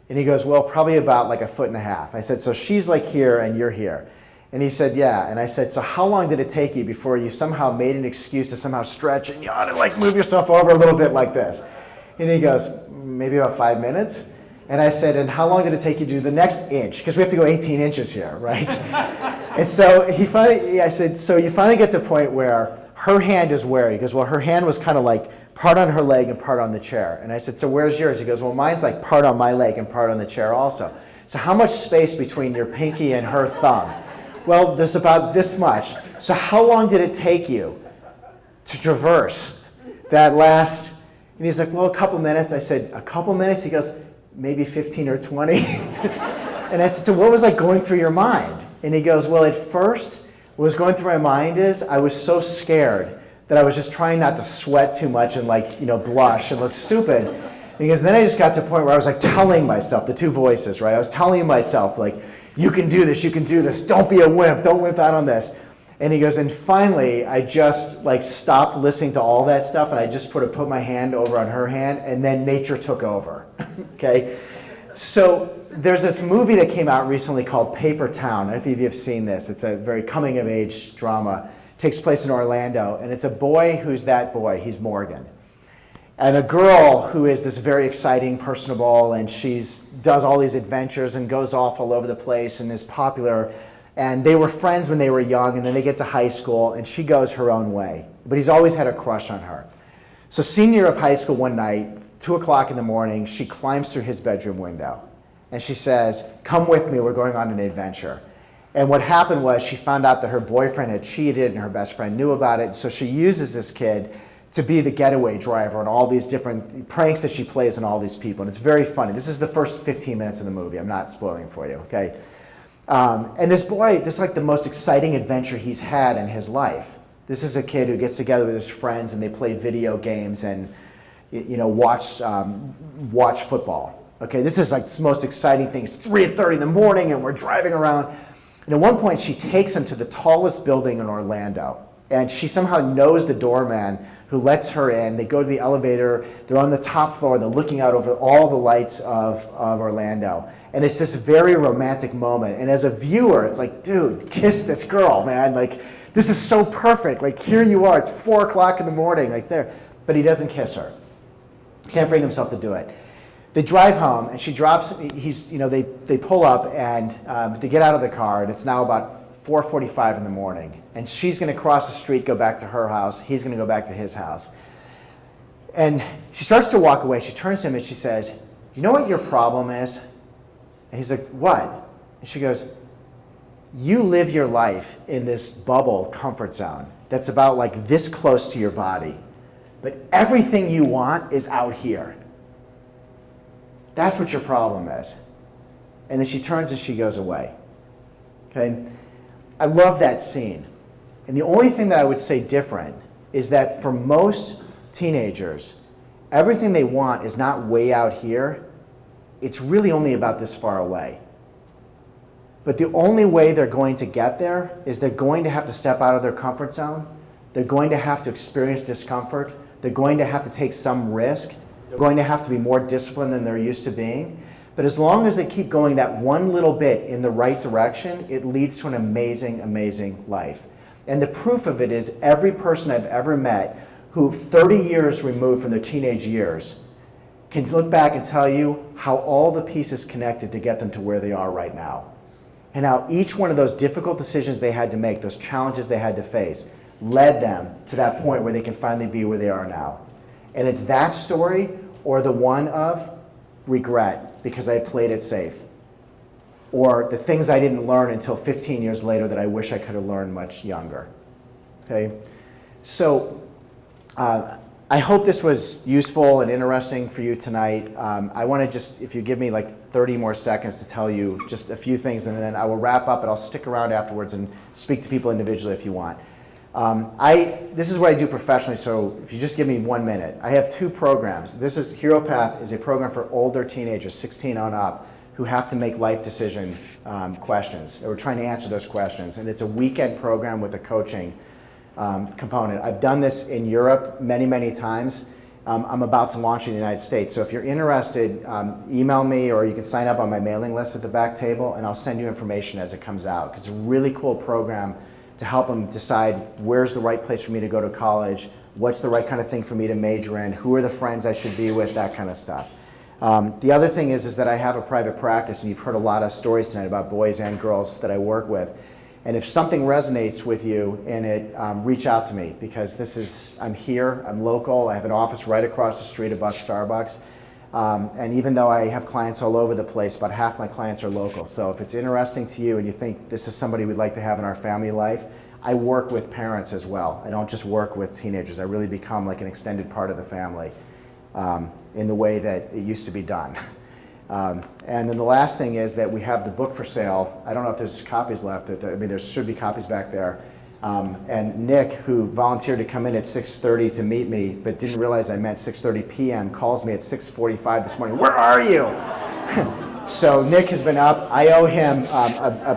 And he goes, well, probably about like 1.5 feet. I said, so she's like here and you're here. And he said, yeah. And I said, so how long did it take you before you somehow made an excuse to somehow stretch and yawn and like move yourself over a little bit like this? And he goes, maybe about 5 minutes. And I said, and how long did it take you to do the next inch? Because we have to go 18 inches here, right? And so I said, so you finally get to a point where her hand is where? He goes, well, her hand was kind of like part on her leg and part on the chair. And I said, so where's yours? He goes, well, mine's like part on my leg and part on the chair also. So how much space between your pinky and her thumb? Well, there's about this much. So how long did it take you to traverse that last? And he's like, well, a couple minutes. I said, a couple minutes? He goes, maybe 15 or 20. And I said, so what was like going through your mind? And he goes, well, at first, what was going through my mind is I was so scared that I was just trying not to sweat too much and like, blush and look stupid. Because then I just got to a point where I was like telling myself, the two voices, right? I was telling myself like, you can do this, don't be a wimp, don't wimp out on this. And he goes, and finally, I just like stopped listening to all that stuff and I just put my hand over on her hand and then nature took over, okay? So there's this movie that came out recently called Paper Town. I don't know if you've seen this. It's a very coming-of-age drama. It takes place in Orlando, and it's a boy who's that boy. He's Morgan. And a girl who is this very exciting, personable, and does all these adventures and goes off all over the place and is popular. And they were friends when they were young, and then they get to high school, and she goes her own way. But he's always had a crush on her. So senior year of high school one night, 2 o'clock in the morning, she climbs through his bedroom window. And she says, come with me, we're going on an adventure. And what happened was she found out that her boyfriend had cheated and her best friend knew about it. So she uses this kid to be the getaway driver and all these different pranks that she plays on all these people. And it's very funny. This is the first 15 minutes of the movie. I'm not spoiling for you, okay? And this boy, this is like the most exciting adventure he's had in his life. This is a kid who gets together with his friends and they play video games and watch football. Okay, this is like the most exciting thing. It's 3:30 in the morning and we're driving around. And at one point she takes him to the tallest building in Orlando. And she somehow knows the doorman who lets her in. They go to the elevator, they're on the top floor, they're looking out over all the lights of Orlando. And it's this very romantic moment. And as a viewer, it's like, dude, kiss this girl, man. Like, this is so perfect. Like, here you are, it's 4 o'clock in the morning, like there. But he doesn't kiss her. Can't bring himself to do it. They drive home, and she drops, they pull up, and they get out of the car, and it's now about 4:45 in the morning. And she's going to cross the street, go back to her house. He's going to go back to his house. And she starts to walk away. She turns to him, and she says, do you know what your problem is? And he's like, what? And she goes, you live your life in this bubble comfort zone that's about like this close to your body. But everything you want is out here. That's what your problem is. And then she turns and she goes away. Okay? I love that scene. And the only thing that I would say different is that for most teenagers, everything they want is not way out here. It's really only about this far away. But the only way they're going to get there is they're going to have to step out of their comfort zone. They're going to have to experience discomfort. They're going to have to take some risk. They're going to have to be more disciplined than they're used to being. But as long as they keep going that one little bit in the right direction, it leads to an amazing, amazing life. And the proof of it is every person I've ever met who 30 years removed from their teenage years can look back and tell you how all the pieces connected to get them to where they are right now. And how each one of those difficult decisions they had to make, those challenges they had to face, led them to that point where they can finally be where they are now. And it's that story or the one of regret because I played it safe. Or the things I didn't learn until 15 years later that I wish I could have learned much younger. Okay? So I hope this was useful and interesting for you tonight. I want to just, if you give me like 30 more seconds to tell you just a few things, and then I will wrap up, and I'll stick around afterwards and speak to people individually if you want. This is what I do professionally, so if you just give me 1 minute. I have 2 programs. This is Hero Path is a program for older teenagers, 16 on up, who have to make life decision questions. We're trying to answer those questions, and it's a weekend program with a coaching component. I've done this in Europe many, many times, I'm about to launch in the United States. So if you're interested, email me, or you can sign up on my mailing list at the back table, and I'll send you information as it comes out. It's a really cool program to help them decide where's the right place for me to go to college, what's the right kind of thing for me to major in, who are the friends I should be with, that kind of stuff. The other thing is that I have a private practice, and you've heard a lot of stories tonight about boys and girls that I work with. And if something resonates with you in it, reach out to me, because I'm here, I'm local, I have an office right across the street above Starbucks. And even though I have clients all over the place, about half my clients are local. So if it's interesting to you and you think this is somebody we'd like to have in our family life, I work with parents as well. I don't just work with teenagers. I really become like an extended part of the family in the way that it used to be done. And then the last thing is that we have the book for sale. I don't know if there's copies left. I mean, there should be copies back there. And Nick, who volunteered to come in at 6:30 to meet me, but didn't realize I meant 6:30 p.m., calls me at 6:45 this morning. Where are you? So Nick has been up. I owe him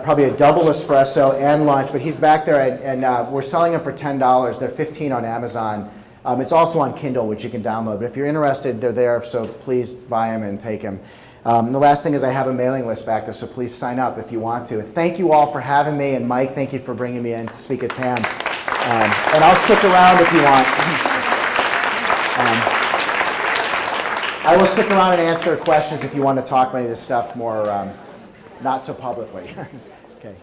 probably a double espresso and lunch, but he's back there, and we're selling them for $10. They're $15 on Amazon. It's also on Kindle, which you can download. But if you're interested, they're there, so please buy them and take them. The last thing is I have a mailing list back there, so please sign up if you want to. Thank you all for having me, and Mike, thank you for bringing me in to speak at TAM. And I'll stick around if you want. I will stick around and answer questions if you want to talk about any of this stuff more, not so publicly. Okay.